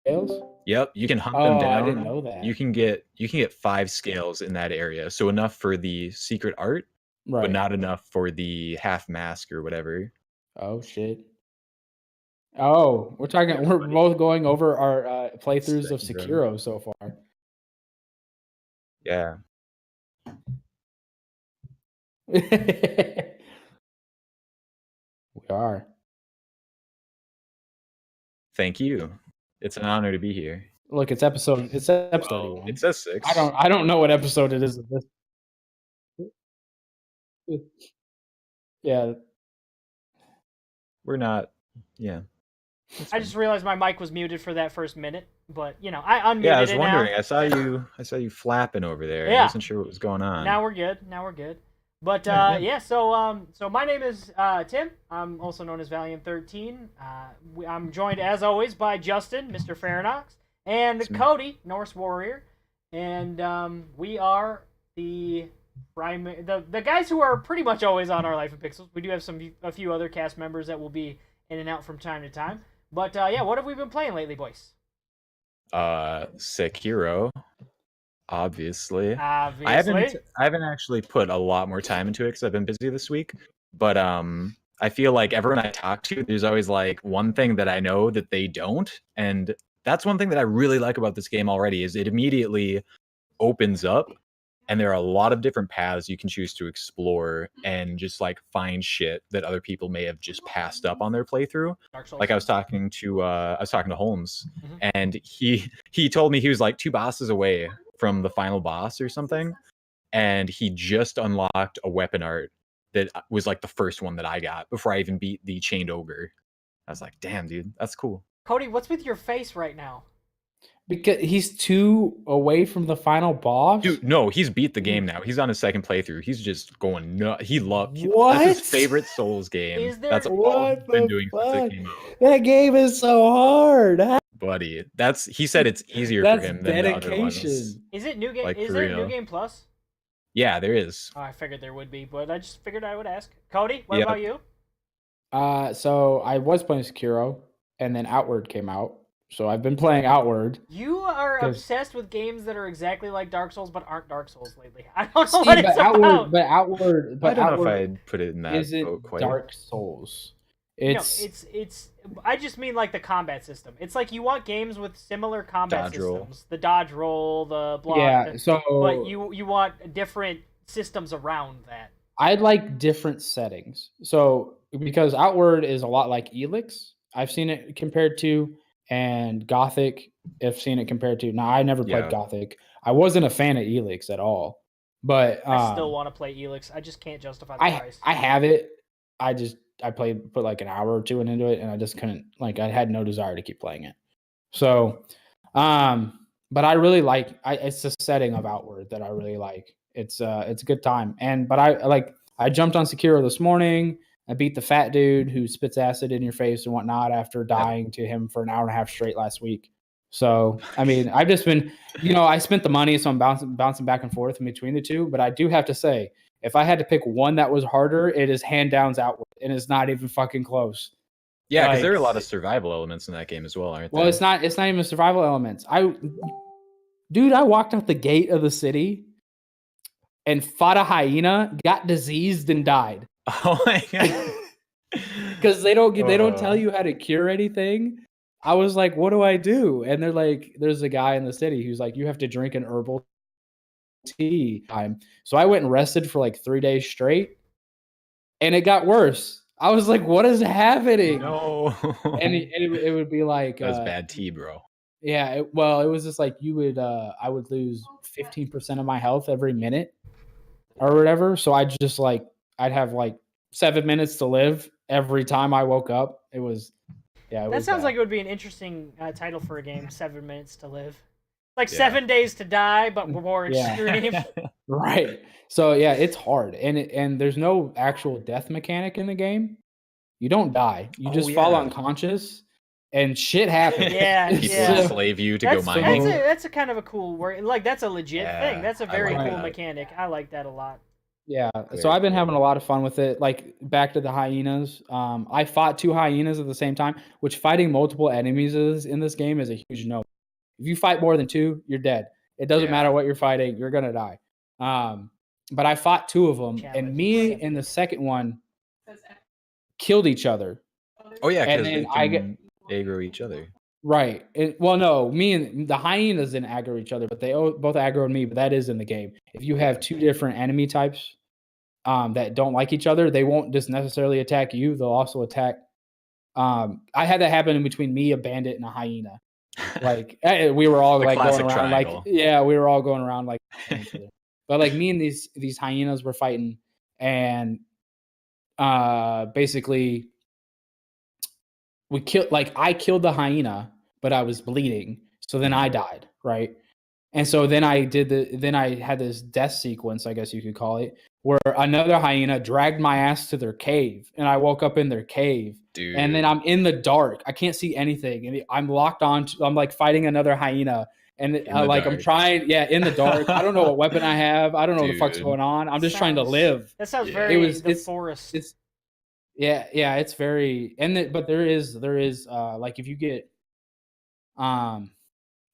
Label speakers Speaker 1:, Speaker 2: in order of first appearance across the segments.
Speaker 1: scales?
Speaker 2: Yep, you can hunt them
Speaker 1: Oh,
Speaker 2: down.
Speaker 1: I didn't know that.
Speaker 2: You can get 5 scales in that area, so enough for the secret art, but
Speaker 1: Right.
Speaker 2: not enough for the half mask or whatever.
Speaker 1: Oh shit. Oh, we're both going over our playthroughs of
Speaker 2: Sick, bro.
Speaker 1: Sekiro so far.
Speaker 2: Yeah.
Speaker 1: We are.
Speaker 2: Thank you. It's an honor to be here.
Speaker 1: Look, it's episode
Speaker 2: Well,
Speaker 1: 31.
Speaker 2: it says 6.
Speaker 1: I don't know what episode it is of this. Yeah.
Speaker 2: We're not yeah. It's
Speaker 3: I
Speaker 2: fine.
Speaker 3: just realized my mic was muted for that first minute, but you know, I unmuted
Speaker 2: Yeah, I was
Speaker 3: it
Speaker 2: wondering.
Speaker 3: now.
Speaker 2: I saw you flapping over there.
Speaker 3: Yeah.
Speaker 2: I wasn't sure what was going on.
Speaker 3: Now we're good. But
Speaker 2: Yeah.
Speaker 3: yeah, so my name is Tim. I'm also known as Valiant13. I'm joined as always by Justin, Mr. Faranox, and
Speaker 2: It's me.
Speaker 3: Cody, Norse Warrior, and we are the the guys who are pretty much always on our Life of Pixels. We do have a few other cast members that will be in and out from time to time. But yeah, what have we been playing lately, boys?
Speaker 2: Sekiro, obviously.
Speaker 3: Obviously.
Speaker 2: I haven't actually put a lot more time into it because I've been busy this week. But I feel like everyone I talk to, there's always like one thing that I know that they don't, and that's one thing that I really like about this game already is it immediately opens up, and there are a lot of different paths you can choose to explore and just like find shit that other people may have just passed up on their playthrough.
Speaker 3: Dark Souls.
Speaker 2: Like I was talking to Holmes,
Speaker 3: Mhm.
Speaker 2: and he told me he was like 2 bosses away from the final boss or something, and he just unlocked a weapon art that was like the first one that I got before I even beat the chained ogre. I was like, damn, dude, that's cool.
Speaker 3: Cody, what's with your face right now?
Speaker 1: Because he's 2 away from the final boss.
Speaker 2: Dude, no, he's beat the game now. He's on his second playthrough. He's just going nuts.
Speaker 1: What?
Speaker 2: That's his favorite Souls game.
Speaker 3: Is there-
Speaker 2: That's all
Speaker 1: What
Speaker 2: he's been
Speaker 1: the
Speaker 2: doing since
Speaker 1: fuck?
Speaker 2: it came out.
Speaker 1: That game is so hard.
Speaker 2: Buddy, he said it's easier for
Speaker 1: That's
Speaker 2: him than the other ones.
Speaker 1: dedication.
Speaker 3: Is it new game?
Speaker 2: Like,
Speaker 3: Is
Speaker 2: for
Speaker 3: there
Speaker 2: real.
Speaker 3: New Game Plus?
Speaker 2: Yeah, there is.
Speaker 3: Oh, I figured there would be, but I just figured I would ask. Cody, what
Speaker 2: Yep.
Speaker 3: about you?
Speaker 1: So I was playing Sekiro, and then Outward came out. So I've been playing Outward.
Speaker 3: You are
Speaker 1: 'Cause-
Speaker 3: obsessed with games that are exactly like Dark Souls but aren't Dark Souls lately. I don't know
Speaker 1: See,
Speaker 3: what it's about.
Speaker 2: I don't know if I'd put it in that
Speaker 1: isn't
Speaker 2: boat quite.
Speaker 1: Dark Souls.
Speaker 3: No,
Speaker 1: It's
Speaker 3: it's. I just mean like the combat system. It's like you want games with similar combat
Speaker 2: Dodge roll.
Speaker 3: systems. The dodge roll, the block.
Speaker 1: yeah. So
Speaker 3: But you want different systems around that.
Speaker 1: I like different settings. So because Outward is a lot like Elix, I've seen it compared to, and Gothic, I've seen it compared to. Now I never played
Speaker 2: Yeah.
Speaker 1: Gothic. I wasn't a fan of Elix at all. But
Speaker 3: I still want to play Elix. I just can't justify the price.
Speaker 1: I have it. I put like an hour or 2 into it, and I just couldn't, like, I had no desire to keep playing it. So, but I really like it's the setting of Outward that I really like. It's a good time. But I jumped on Sekiro this morning. I beat the fat dude who spits acid in your face and whatnot after dying to him for an hour and a half straight last week. So, I mean, I've just been, I spent the money, so I'm bouncing back and forth in between the two. But I do have to say, if I had to pick one that was harder, it is hand downs Outward, and it's not even fucking close.
Speaker 2: Yeah, because
Speaker 1: Like-
Speaker 2: there are a lot of survival elements in that game as well, aren't there?
Speaker 1: Well, it's not even survival elements. I walked out the gate of the city and fought a hyena, got diseased, and died.
Speaker 2: Oh my god.
Speaker 1: Because they don't tell you how to cure anything. I was like, what do I do? And they're like, there's a guy in the city who's like, you have to drink an herbal tea time. So I went and rested for like 3 days straight, and it got worse. I was like, what is happening?
Speaker 2: No.
Speaker 1: And it would be like
Speaker 2: That was bad tea, bro.
Speaker 1: yeah, it was just like I would lose 15% of my health every minute or whatever. So I'd have like 7 minutes to live every time I woke up. It was, yeah.
Speaker 3: That sounds
Speaker 1: bad.
Speaker 3: like it would be an interesting title for a game. 7 minutes to live. Like
Speaker 2: Yeah.
Speaker 3: 7 days to die, but more
Speaker 1: Yeah.
Speaker 3: extreme.
Speaker 1: Right. So yeah, it's hard, and there's no actual death mechanic in the game. You don't die. You
Speaker 2: Oh,
Speaker 1: just fall
Speaker 2: yeah.
Speaker 1: unconscious, and shit happens.
Speaker 3: Yeah,
Speaker 2: People
Speaker 3: yeah.
Speaker 2: enslave you to go
Speaker 3: That's
Speaker 2: mining.
Speaker 1: so-
Speaker 3: that's a kind of a cool word. Like that's a legit
Speaker 2: Yeah,
Speaker 3: thing. That's a
Speaker 2: I
Speaker 3: very
Speaker 1: like
Speaker 3: cool
Speaker 2: that.
Speaker 3: mechanic. I like that a lot.
Speaker 1: Yeah, so
Speaker 2: Very
Speaker 1: I've been
Speaker 2: cool.
Speaker 1: having a lot of fun with it. Like back to the hyenas. I fought 2 hyenas at the same time, which fighting multiple enemies is in this game is a huge no. If you fight more than 2, you're dead. It doesn't matter what you're fighting, you're gonna die. But I fought 2 of them, and
Speaker 3: Challenge
Speaker 1: me
Speaker 3: accepted.
Speaker 1: and the second one killed each other.
Speaker 2: Oh yeah,
Speaker 1: And
Speaker 2: because
Speaker 1: then
Speaker 2: they
Speaker 1: I get
Speaker 2: can aggro each other.
Speaker 1: right. Well, no, me and the hyenas didn't aggro each other, but they both aggroed me. But that is in the game. If you have 2 different enemy types that don't like each other, they won't just necessarily attack you. They'll also attack. I had that happen in between me, a bandit, and a hyena. Like we were all
Speaker 2: The
Speaker 1: like going
Speaker 2: classic
Speaker 1: around,
Speaker 2: triangle.
Speaker 1: we were all going around like each other. But like me and these hyenas were fighting, and basically we killed. Like I killed the hyena, but I was bleeding, so then I died, right? And so then I had this death sequence, I guess you could call it, where another hyena dragged my ass to their cave, and I woke up in their cave.
Speaker 2: Dude.
Speaker 1: And then I'm in the dark. I can't see anything, and I'm locked on. I'm like fighting another hyena, and like I'm trying, in the dark. I don't know what weapon I have. I don't know what the fuck's going on. I'm just trying to live.
Speaker 3: That sounds very the forest.
Speaker 1: It's very but there is like if you get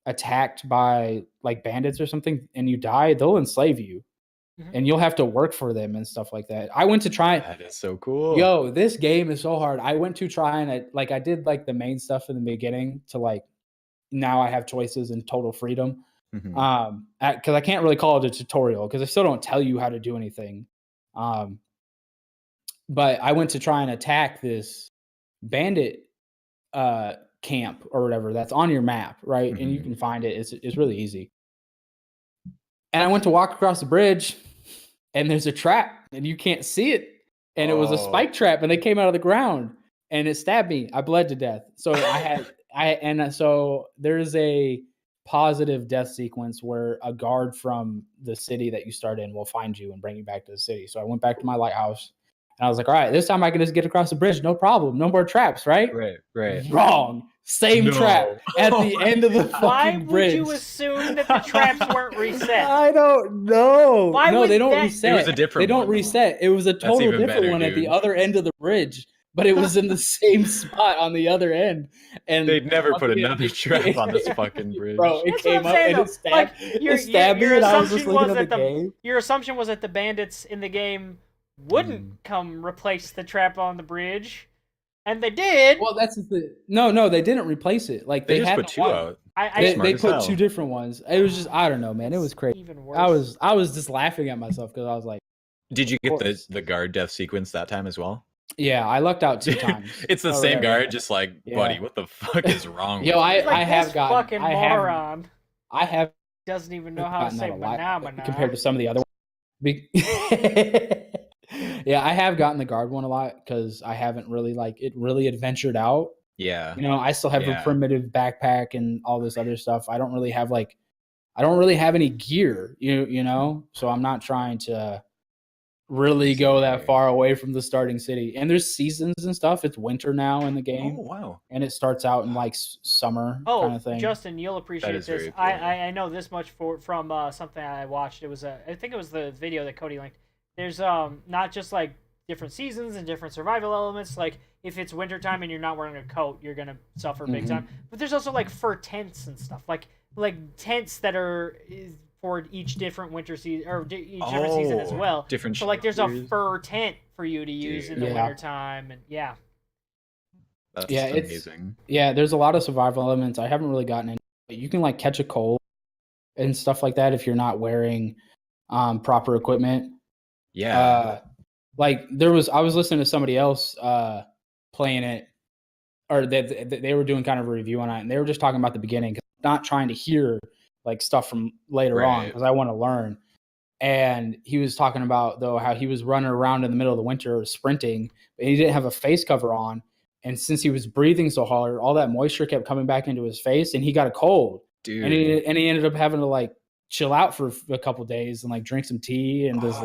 Speaker 1: attacked by like bandits or something and you die, they'll enslave you. And you'll have to work for them and stuff like that. I went to try.
Speaker 2: That is so cool.
Speaker 1: Yo, this game is so hard. I went to try and I did like the main stuff in the beginning to like now I have choices and total freedom. Because I can't really call it a tutorial because I still don't tell you how to do anything. But I went to try and attack this bandit camp or whatever that's on your map, right? And you can find it. It's really easy. And I went to walk across the bridge, and there's a trap, and you can't see it. And it was a spike trap, and they came out of the ground, and it stabbed me. I bled to death. So so there's a positive death sequence where a guard from the city that you start in will find you and bring you back to the city. So I went back to my lighthouse, and I was like, all right, this time I can just get across the bridge. No problem. No more traps, right?
Speaker 2: Right.
Speaker 1: Wrong. Same trap at the end of the fucking bridge.
Speaker 3: Why would you assume that the traps weren't reset?
Speaker 1: I don't know.
Speaker 3: No,
Speaker 1: they don't reset.
Speaker 2: It was a different
Speaker 1: They don't reset. It was a total different one at the other end of the bridge, but it was in the same spot on the other end. And
Speaker 2: they'd never put another trap on this fucking bridge.
Speaker 1: Bro, it came up and it stabbed me, and I was just looking at the game.
Speaker 3: Your assumption was that the bandits in the game wouldn't come replace the trap on the bridge. And they did.
Speaker 1: Well, that's the no, they didn't replace it. Like they
Speaker 2: just
Speaker 1: had
Speaker 2: put 2 out.
Speaker 1: They put 2 different ones. It was just I don't know, man. It was crazy.
Speaker 3: Even worse.
Speaker 1: I was just laughing at myself because I was like,
Speaker 2: did you get the guard death sequence that time as well?
Speaker 1: Yeah, I lucked out 2 times.
Speaker 2: It's the same guard, just like, buddy, what the fuck is wrong with you?
Speaker 3: I have
Speaker 1: gotten
Speaker 3: fucking moron.
Speaker 1: I have
Speaker 3: doesn't even know how to say banana
Speaker 1: compared to some of the other ones. Yeah, I have gotten the guard one a lot because I haven't really really adventured out.
Speaker 2: Yeah.
Speaker 1: I still have a primitive backpack and all this other stuff. I don't really have any gear, so I'm not trying to really go that far away from the starting city. And there's seasons and stuff. It's winter now in the game.
Speaker 2: Oh, wow.
Speaker 1: And it starts out in like summer kind of thing.
Speaker 3: Justin, you'll appreciate this.
Speaker 2: Cool.
Speaker 3: I know this much from something I watched. It was I think it was the video that Cody linked. There's not just like different seasons and different survival elements. Like if it's wintertime and you're not wearing a coat, you're gonna suffer big time. But there's also like fur tents and stuff, like tents that are for each different winter season or each different season as well.
Speaker 2: Different.
Speaker 3: So like there's a fur tent for you to use in the wintertime, and
Speaker 2: That's amazing.
Speaker 1: There's a lot of survival elements. I haven't really gotten into, but you can like catch a cold and stuff like that if you're not wearing proper equipment.
Speaker 2: Yeah.
Speaker 1: Like I was listening to somebody else playing it, or they were doing kind of a review on it, and they were just talking about the beginning, cause I'm not trying to hear like stuff from later on because I want to learn. And he was talking about though how he was running around in the middle of the winter sprinting, but he didn't have a face cover on, and since he was breathing so hard, all that moisture kept coming back into his face, and he got a cold.
Speaker 2: Dude.
Speaker 1: And he ended up having to like chill out for a couple days and like drink some tea and just.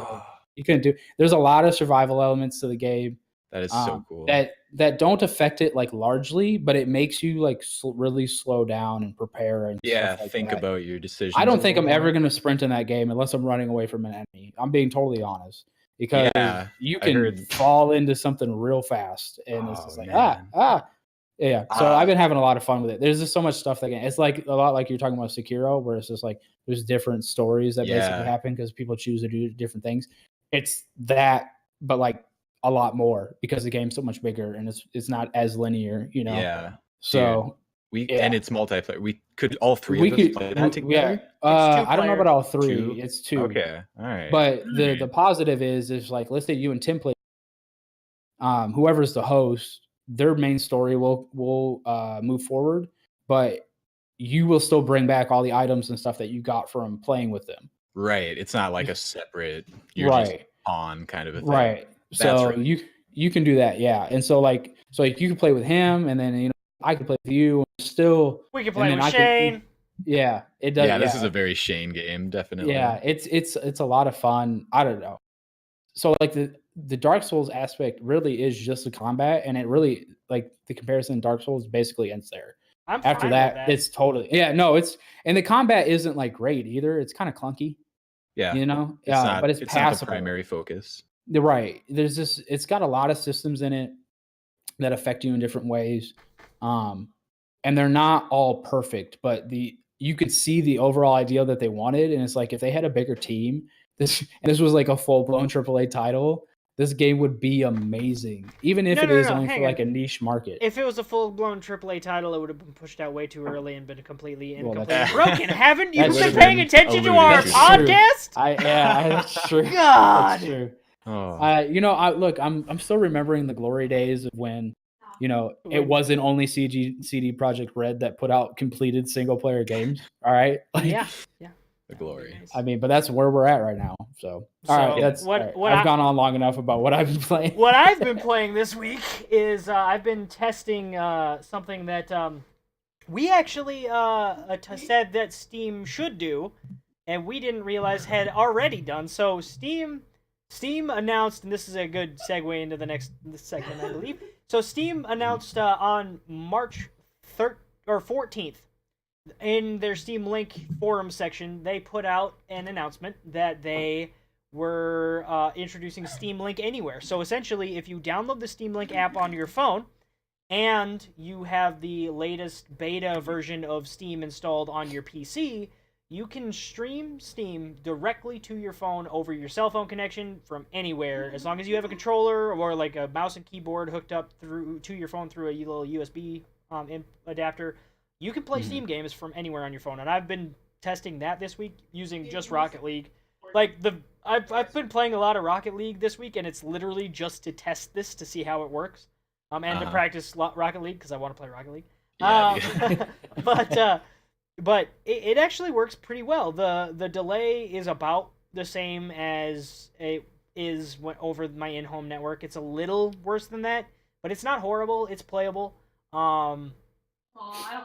Speaker 1: You couldn't do. There's a lot of survival elements to the game.
Speaker 2: That is so cool.
Speaker 1: That don't affect it like largely, but it makes you like really slow down and prepare and
Speaker 2: think about your decisions.
Speaker 1: I don't think I'm ever going to sprint in that game unless I'm running away from an enemy. I'm being totally honest. because
Speaker 2: Yeah,
Speaker 1: you
Speaker 2: I
Speaker 1: can
Speaker 2: heard-
Speaker 1: fall into something real fast, and it's
Speaker 2: Oh,
Speaker 1: just like
Speaker 2: man.
Speaker 1: yeah. So I've been having a lot of fun with it. There's just so much stuff that it's like a lot like you're talking about Sekiro, where it's just like there's different stories that basically
Speaker 2: Yeah.
Speaker 1: happen because people choose to do different things. It's that, but like a lot more because the game's so much bigger and it's not as linear, you know.
Speaker 2: Yeah.
Speaker 1: So
Speaker 2: And it's multiplayer. We could all three
Speaker 1: we
Speaker 2: of us
Speaker 1: could
Speaker 2: play that together.
Speaker 1: yeah.
Speaker 3: It's
Speaker 1: I don't know
Speaker 3: two-player.
Speaker 1: about all three.
Speaker 2: Two?
Speaker 1: It's two.
Speaker 2: Okay. All right.
Speaker 1: But the positive is like let's say you and Tim play. Whoever's the host, their main story will move forward, but you will still bring back all the items and stuff that you got from playing with them.
Speaker 2: Right. It's not like a separate just
Speaker 1: Right.
Speaker 2: on kind of a thing.
Speaker 1: Right.
Speaker 2: That's
Speaker 1: So
Speaker 2: right.
Speaker 1: you can do that, yeah. And so like you can play with him, and then I can play with you, and still
Speaker 3: We can
Speaker 1: and
Speaker 3: play
Speaker 1: then
Speaker 3: with
Speaker 1: I
Speaker 3: Shane.
Speaker 1: Can, yeah, it does.
Speaker 2: Yeah, this is a very Shane game, definitely.
Speaker 1: Yeah, it's a lot of fun. I don't know. So like the Dark Souls aspect really is just the combat, and it really like the comparison Dark Souls basically ends there.
Speaker 3: I'm
Speaker 1: After
Speaker 3: fine
Speaker 1: that,
Speaker 3: with that.
Speaker 1: it's totally and the combat isn't like great either. It's kind of clunky,
Speaker 2: Yeah.
Speaker 1: you know.
Speaker 2: It's not,
Speaker 1: but it's
Speaker 2: not the
Speaker 1: passable.
Speaker 2: primary focus.
Speaker 1: You're right. It's got a lot of systems in it that affect you in different ways, and they're not all perfect, but you could see the overall idea that they wanted, and it's like if they had a bigger team, this was like a full blown AAA title, this game would be amazing, even if it is only for like a niche market.
Speaker 3: If it was a full blown AAA title, it would have been pushed out way too early and been completely
Speaker 1: Well,
Speaker 3: broken. Haven't you
Speaker 1: That's
Speaker 3: been
Speaker 1: true.
Speaker 3: paying attention to our
Speaker 2: That's
Speaker 3: podcast?
Speaker 1: That's true.
Speaker 3: God.
Speaker 1: That's true.
Speaker 2: Oh.
Speaker 1: Look, I'm still remembering the glory days of when, it wasn't only CD Projekt Red that put out completed single player games. All right.
Speaker 3: Yeah.
Speaker 2: The glory.
Speaker 1: I mean, but that's where we're at right now. So, all right, that's
Speaker 3: what
Speaker 1: I've gone on long enough about what I've been playing.
Speaker 3: What I've been playing this week is I've been testing something that we actually said that Steam should do, and we didn't realize had already done. So Steam announced, and this is a good segue into the next segment, I believe. So Steam announced on March 14th. In their Steam Link forum section, they put out an announcement that they were introducing Steam Link Anywhere. So essentially, if you download the Steam Link app on your phone and you have the latest beta version of Steam installed on your PC, you can stream Steam directly to your phone over your cell phone connection from anywhere, as long as you have a controller or like a mouse and keyboard hooked up to your phone through a little USB adapter. You can play Steam games from anywhere on your phone, and I've been testing that this week using just Rocket League. I've been playing a lot of Rocket League this week, and it's literally just to test this to see how it works, and to practice Rocket League because I want to play Rocket League.
Speaker 2: Yeah,
Speaker 3: but it actually works pretty well. The delay is about the same as it is over my in-home network. It's a little worse than that, but it's not horrible. It's playable.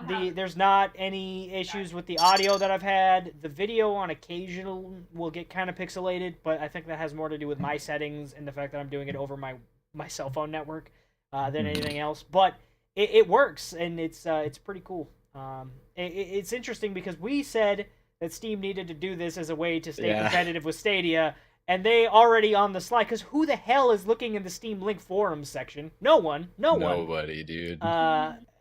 Speaker 3: There's not any issues with the audio that I've had. The video on occasional will get kind of pixelated, but I think that has more to do with my settings and the fact that I'm doing it over my cell phone network than anything else. But it works, and it's pretty cool. It's interesting because we said that Steam needed to do this as a way to stay competitive with Stadia, and they already on the slide, because who the hell is looking in the Steam Link forums section? No one.
Speaker 2: Nobody, dude.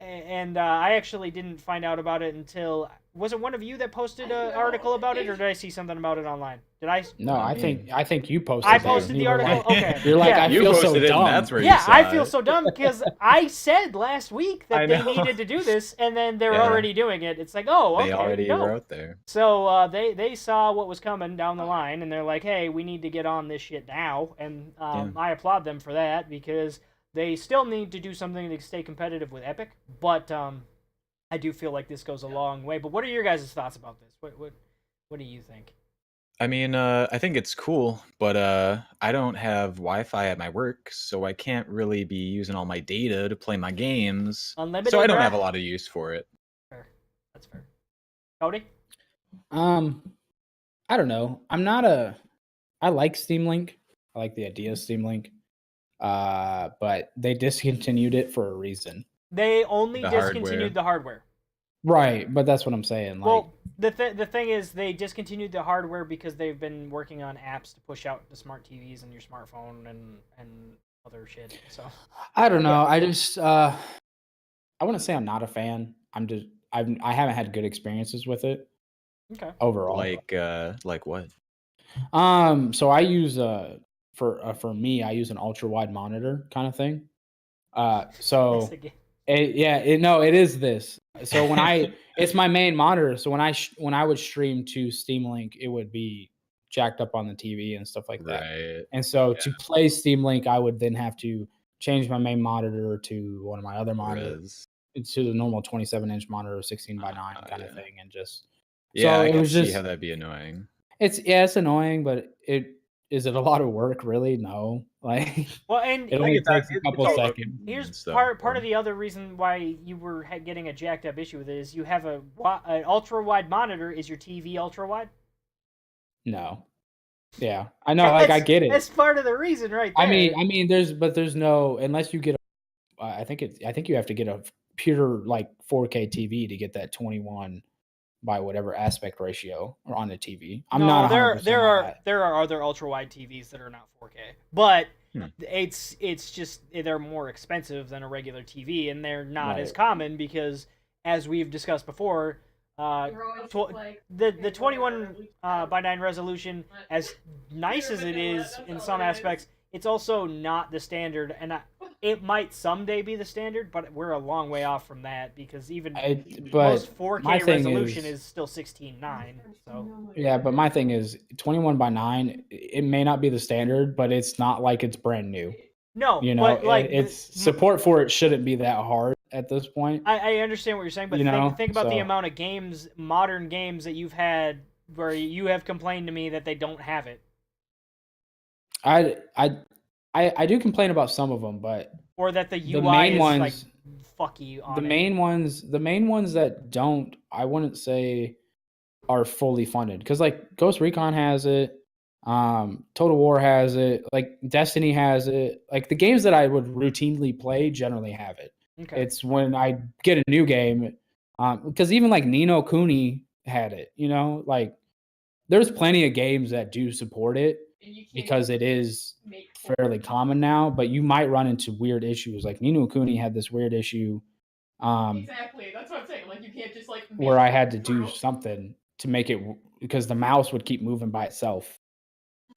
Speaker 3: And I actually didn't find out about it until... Was it one of you that posted an article about it, or did I see something about it online? Did I?
Speaker 1: No, I think you posted.
Speaker 3: I posted the article. Okay.
Speaker 1: You're like, I feel so dumb.
Speaker 2: That's where
Speaker 3: yeah,
Speaker 2: you saw
Speaker 3: I feel
Speaker 2: it.
Speaker 3: so dumb because I said last week that they needed to do this, and then they're already doing it. It's like, oh, okay.
Speaker 2: They already were out there.
Speaker 3: So they saw what was coming down the line, and they're like, hey, we need to get on this shit now. And I applaud them for that, because they still need to do something to stay competitive with Epic. But I do feel like this goes a long way. But what are your guys' thoughts about this? What do you think?
Speaker 2: I mean, I think it's cool, but I don't have Wi-Fi at my work, so I can't really be using all my data to play my games.
Speaker 3: Unlimited,
Speaker 2: so I don't have a lot of use for it.
Speaker 3: Fair. That's fair. Cody?
Speaker 1: I don't know. I like Steam Link. I like the idea of Steam Link. But they discontinued it for a reason.
Speaker 3: They only discontinued the hardware.
Speaker 1: Right, but that's what I'm saying. Like,
Speaker 3: Well, the thing is, they discontinued the hardware because they've been working on apps to push out the smart TVs and your smartphone and other shit. So
Speaker 1: I don't know. I just I wouldn't say I'm not a fan. I haven't had good experiences with it
Speaker 3: okay.
Speaker 1: overall.
Speaker 2: Like what?
Speaker 1: So I use for me, I use an ultra wide monitor kind of thing. So
Speaker 3: That's again.
Speaker 1: it is this. So it's my main monitor. So when I would stream to Steam Link, it would be jacked up on the TV and stuff like that.
Speaker 2: Right.
Speaker 1: And so to play Steam Link, I would then have to change my main monitor to one of my other monitors, to the normal 27-inch monitor, 16:9 kind of thing, and just
Speaker 2: Yeah,
Speaker 1: so
Speaker 2: I
Speaker 1: it
Speaker 2: can
Speaker 1: was
Speaker 2: see
Speaker 1: just
Speaker 2: how that'd be annoying.
Speaker 1: it's annoying, but is it a lot of work really? No. Like
Speaker 3: Well, and
Speaker 1: it only takes a couple seconds.
Speaker 3: here's
Speaker 2: So,
Speaker 3: part of the other reason why you were getting a jacked up issue with it is you have an ultra wide monitor. Is your TV ultra wide?
Speaker 1: No. Yeah. I know, like I get it.
Speaker 3: That's part of the reason right there.
Speaker 1: I mean there's no, unless you get I think you have to get a pure like 4K TV to get that 21 by whatever aspect ratio or on the TV. I'm not 100%
Speaker 3: there are other ultra wide TVs that are not 4K, but it's just they're more expensive than a regular TV, and they're not as common because, as we've discussed before, the 21 by 9 resolution, as nice as it is in some aspects, it's also not the standard, and it might someday be the standard, but we're a long way off from that because even most 4K resolution is still 16:9. So
Speaker 1: yeah, but my thing is 21 by 9. It may not be the standard, but it's not like it's brand new.
Speaker 3: No,
Speaker 1: you know,
Speaker 3: but like
Speaker 1: it's support for it shouldn't be that hard at this point.
Speaker 3: I understand what you're saying, but think about the amount of games, modern games that you've had where you have complained to me that they don't have it.
Speaker 1: I do complain about some of them, but
Speaker 3: or that the UI is like fucky on
Speaker 1: the main ones that don't, I wouldn't say are fully funded, because like Ghost Recon has it, Total War has it, like Destiny has it, like the games that I would routinely play generally have it. Okay. It's when I get a new game, because even like Ni no Kuni had it, like there's plenty of games that do support it because it is fairly common now, but you might run into weird issues. Like Ni no Kuni had this weird issue.
Speaker 4: Exactly. That's what I'm saying. Like you can't just like
Speaker 1: where I had to do something to make it, because the mouse would keep moving by itself.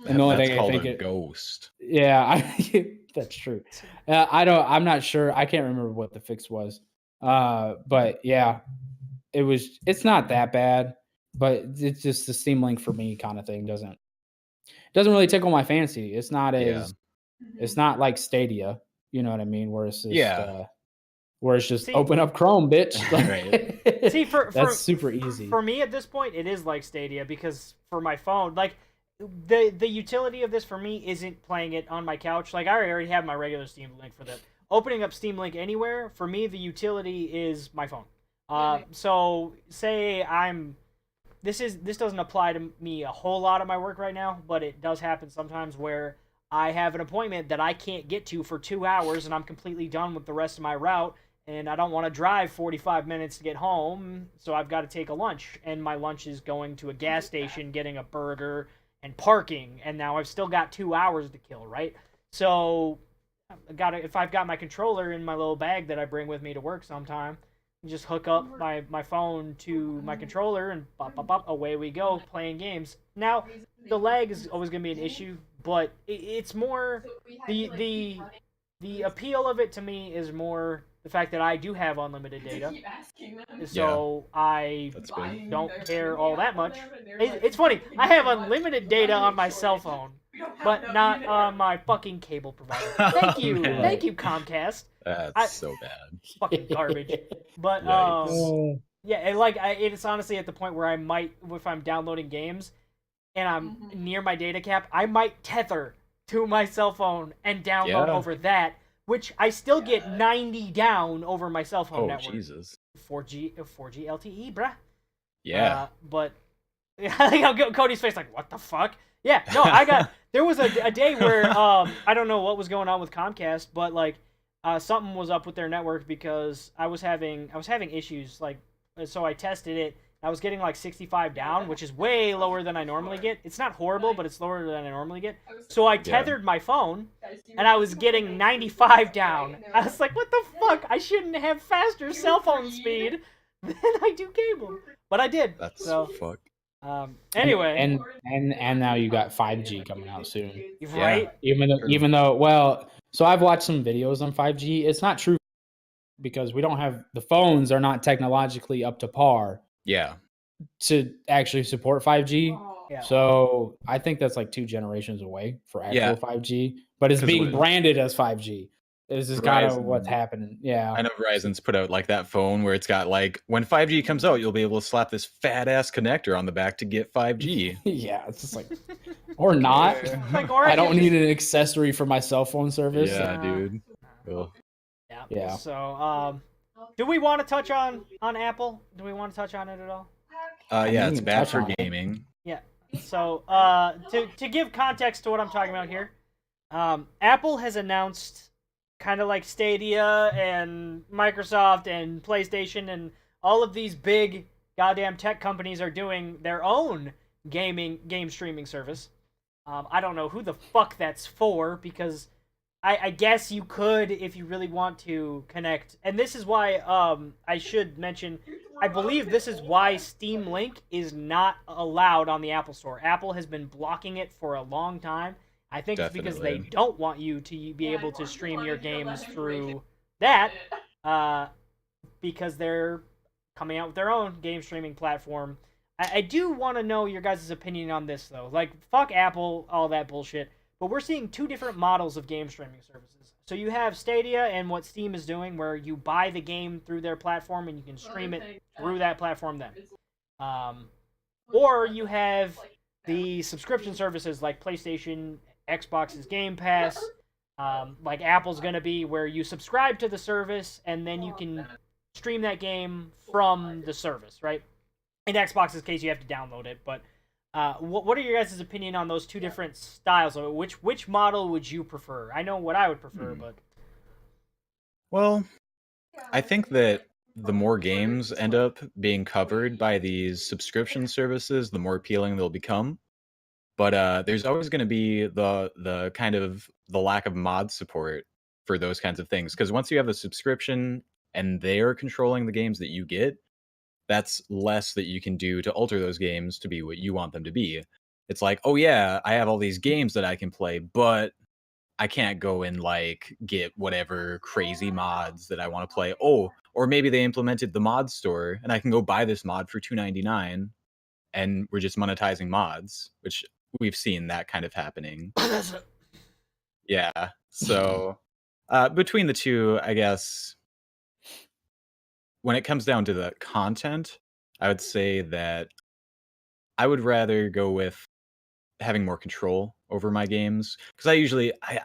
Speaker 2: And the only thing I think ghost.
Speaker 1: Yeah, that's true. I'm not sure. I can't remember what the fix was. But yeah, it's not that bad, but it's just the Steam Link for me kind of thing doesn't really tickle my fancy. It's not it's not like Stadia, you know what I mean? Where it's just open up Chrome, bitch.
Speaker 3: Right. See,
Speaker 1: that's super easy.
Speaker 3: For me at this point, it is like Stadia, because for my phone, like the utility of this for me isn't playing it on my couch. Like I already have my regular Steam Link for that. Opening up Steam Link anywhere, for me, the utility is my phone. So say this doesn't apply to me a whole lot of my work right now, but it does happen sometimes where I have an appointment that I can't get to for 2 hours and I'm completely done with the rest of my route, and I don't want to drive 45 minutes to get home, so I've got to take a lunch, and my lunch is going to a gas station, getting a burger, and parking, and now I've still got 2 hours to kill, right? So if I've got my controller in my little bag that I bring with me to work sometime, just hook up my phone to my controller and pop, pop, pop, away we go, playing games. Now, the lag is always going to be an issue, but it's more the appeal of it to me is more the fact that I do have unlimited data, so I don't care all that much. It's funny, I have unlimited data on my cell phone, but not on my fucking cable provider. Thank you, Comcast.
Speaker 2: That's so bad.
Speaker 3: Fucking garbage. But yeah, it's honestly at the point where I might, if I'm downloading games and I'm near my data cap, I might tether to my cell phone and download over that, which I still get 90 down over my cell phone network.
Speaker 2: Oh, Jesus. 4G
Speaker 3: LTE, bruh.
Speaker 2: Yeah.
Speaker 3: But I think I'll get Cody's face like, what the fuck? Yeah, no, there was a day where, I don't know what was going on with Comcast, but like, something was up with their network because I was having issues, like, so I tested it. I was getting like 65 down, which is way lower than I normally get. It's not horrible, but it's lower than I normally get. So I tethered my phone, and I was getting 95 down. I was like, what the fuck? I shouldn't have faster cell phone speed than I do cable. But I did.
Speaker 2: That's
Speaker 3: so
Speaker 2: fuck.
Speaker 3: Anyway.
Speaker 1: And now you got 5G coming out soon.
Speaker 3: Right?
Speaker 1: Even though, well, so I've watched some videos on 5G. It's not true because we don't have, the phones are not technologically up to par.
Speaker 2: Yeah.
Speaker 1: To actually support 5G.
Speaker 3: Yeah.
Speaker 1: So I think that's like 2 generations away for actual 5G, but it's being branded as 5G. This is kind of what's happening. Yeah.
Speaker 2: I know Verizon's put out like that phone where it's got like, when 5G comes out, you'll be able to slap this fat ass connector on the back to get 5G.
Speaker 1: Yeah. It's just like, or not.
Speaker 3: Like, or
Speaker 1: I don't need an accessory for my cell phone service.
Speaker 2: Yeah, dude. Ugh.
Speaker 3: Yeah. So, do we want to touch on Apple? Do we want to touch on it at all?
Speaker 2: Yeah, it's bad for gaming.
Speaker 3: Yeah. So, to give context to what I'm talking about here, Apple has announced, kind of like Stadia and Microsoft and PlayStation and all of these big goddamn tech companies are doing their own game streaming service. I don't know who the fuck that's for, because I guess you could if you really want to connect. And this is why I should mention, I believe this is why Steam Link is not allowed on the Apple Store. Apple has been blocking it for a long time. I think it's because they don't want you to be able to stream your games through that, because they're coming out with their own game streaming platform. I do want to know your guys' opinion on this, though. Like, fuck Apple, all that bullshit. But we're seeing 2 different models of game streaming services. So you have Stadia and what Steam is doing, where you buy the game through their platform and you can stream it through that platform then. Or you have the subscription services like PlayStation, Xbox's Game Pass, like Apple's going to be, where you subscribe to the service and then you can stream that game from the service, right? In Xbox's case, you have to download it, but what are your guys' opinion on those 2 different styles? Which model would you prefer? I know what I would prefer, but...
Speaker 2: Well, I think that the more games end up being covered by these subscription services, the more appealing they'll become. But there's always going to be the kind of the lack of mod support for those kinds of things. Because once you have a subscription and they're controlling the games that you get, that's less that you can do to alter those games to be what you want them to be. It's like, oh yeah, I have all these games that I can play, but I can't go and like get whatever crazy mods that I want to play. Oh, or maybe they implemented the mod store and I can go buy this mod for $2.99 and we're just monetizing mods, which we've seen that kind of happening. Yeah. So between the 2, I guess, when it comes down to the content, I would say that I would rather go with having more control over my games. Because I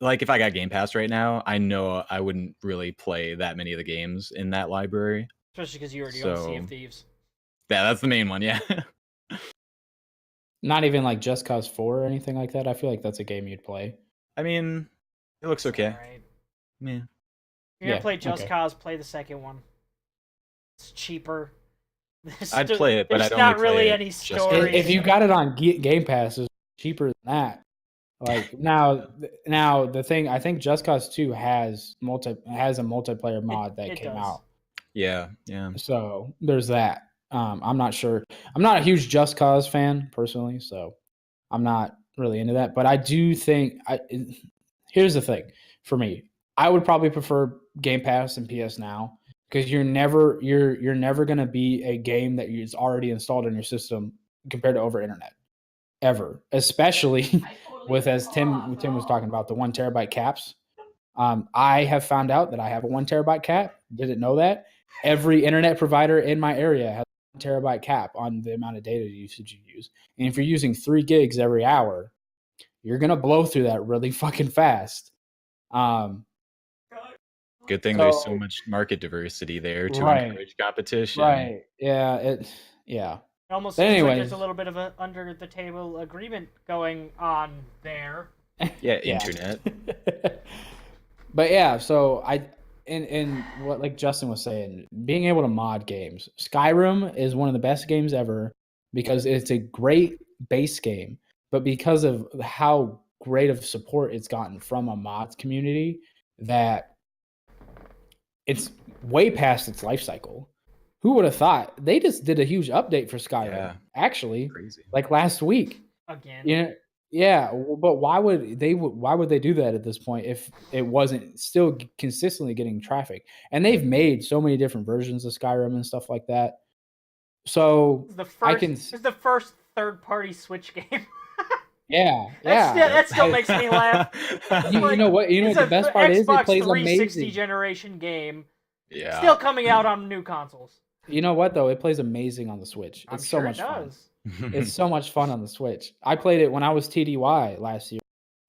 Speaker 2: like, if I got Game Pass right now, I know I wouldn't really play that many of the games in that library.
Speaker 3: Especially because you already own Sea of Thieves.
Speaker 2: Yeah, that's the main one, yeah.
Speaker 1: Not even like Just Cause 4 or anything like that. I feel like that's a game you'd play.
Speaker 2: I mean, it looks okay.
Speaker 3: Right.
Speaker 2: Yeah.
Speaker 3: You're going to play Just Cause, play the second one. It's cheaper.
Speaker 2: I'd play it, but I don't.
Speaker 3: There's not really any story.
Speaker 1: If you got it on Game Pass, it's cheaper than that. Like now the thing, I think Just Cause 2 has a multiplayer mod that came out.
Speaker 2: Yeah.
Speaker 1: So there's that. I'm not sure. I'm not a huge Just Cause fan personally, so I'm not really into that. But I do think here's the thing for me. I would probably prefer Game Pass and PS Now, because you're never going to be a game that is already installed in your system compared to over internet, ever. Especially with, as Tim was talking about, the 1 terabyte caps. I have found out that I have a 1 terabyte cap. Didn't know that. Every internet provider in my area has a 1 terabyte cap on the amount of data usage you use. And if you're using 3 gigs every hour, you're gonna blow through that really fucking fast.
Speaker 2: Good thing there's so much market diversity there to encourage competition.
Speaker 1: Right. Yeah. It
Speaker 3: almost seems like there's a little bit of an under the table agreement going on there.
Speaker 2: Yeah, internet.
Speaker 1: But yeah, so and what like Justin was saying, being able to mod games. Skyrim is one of the best games ever because it's a great base game, but because of how great of support it's gotten from a mods community, that it's way past its life cycle. Who would have thought? They just did a huge update for Skyrim,
Speaker 2: Yeah.
Speaker 1: actually,
Speaker 2: Crazy.
Speaker 1: like last week.
Speaker 3: Again.
Speaker 1: You know, yeah, but why would they do that at this point if it wasn't still consistently getting traffic? And they've made so many different versions of Skyrim and stuff like that. So
Speaker 3: It's the first third-party Switch game.
Speaker 1: yeah,
Speaker 3: That still makes me laugh.
Speaker 1: You know what? You know what the best part is? It
Speaker 3: Xbox
Speaker 1: plays
Speaker 3: 360
Speaker 1: amazing.
Speaker 3: generation game.
Speaker 2: Yeah.
Speaker 3: Still coming out on new consoles.
Speaker 1: You know what though? It plays amazing on the Switch.
Speaker 3: I'm
Speaker 1: It's so
Speaker 3: sure
Speaker 1: much
Speaker 3: it does.
Speaker 1: fun. It's so much fun on the Switch. I played it when I was TDY last year,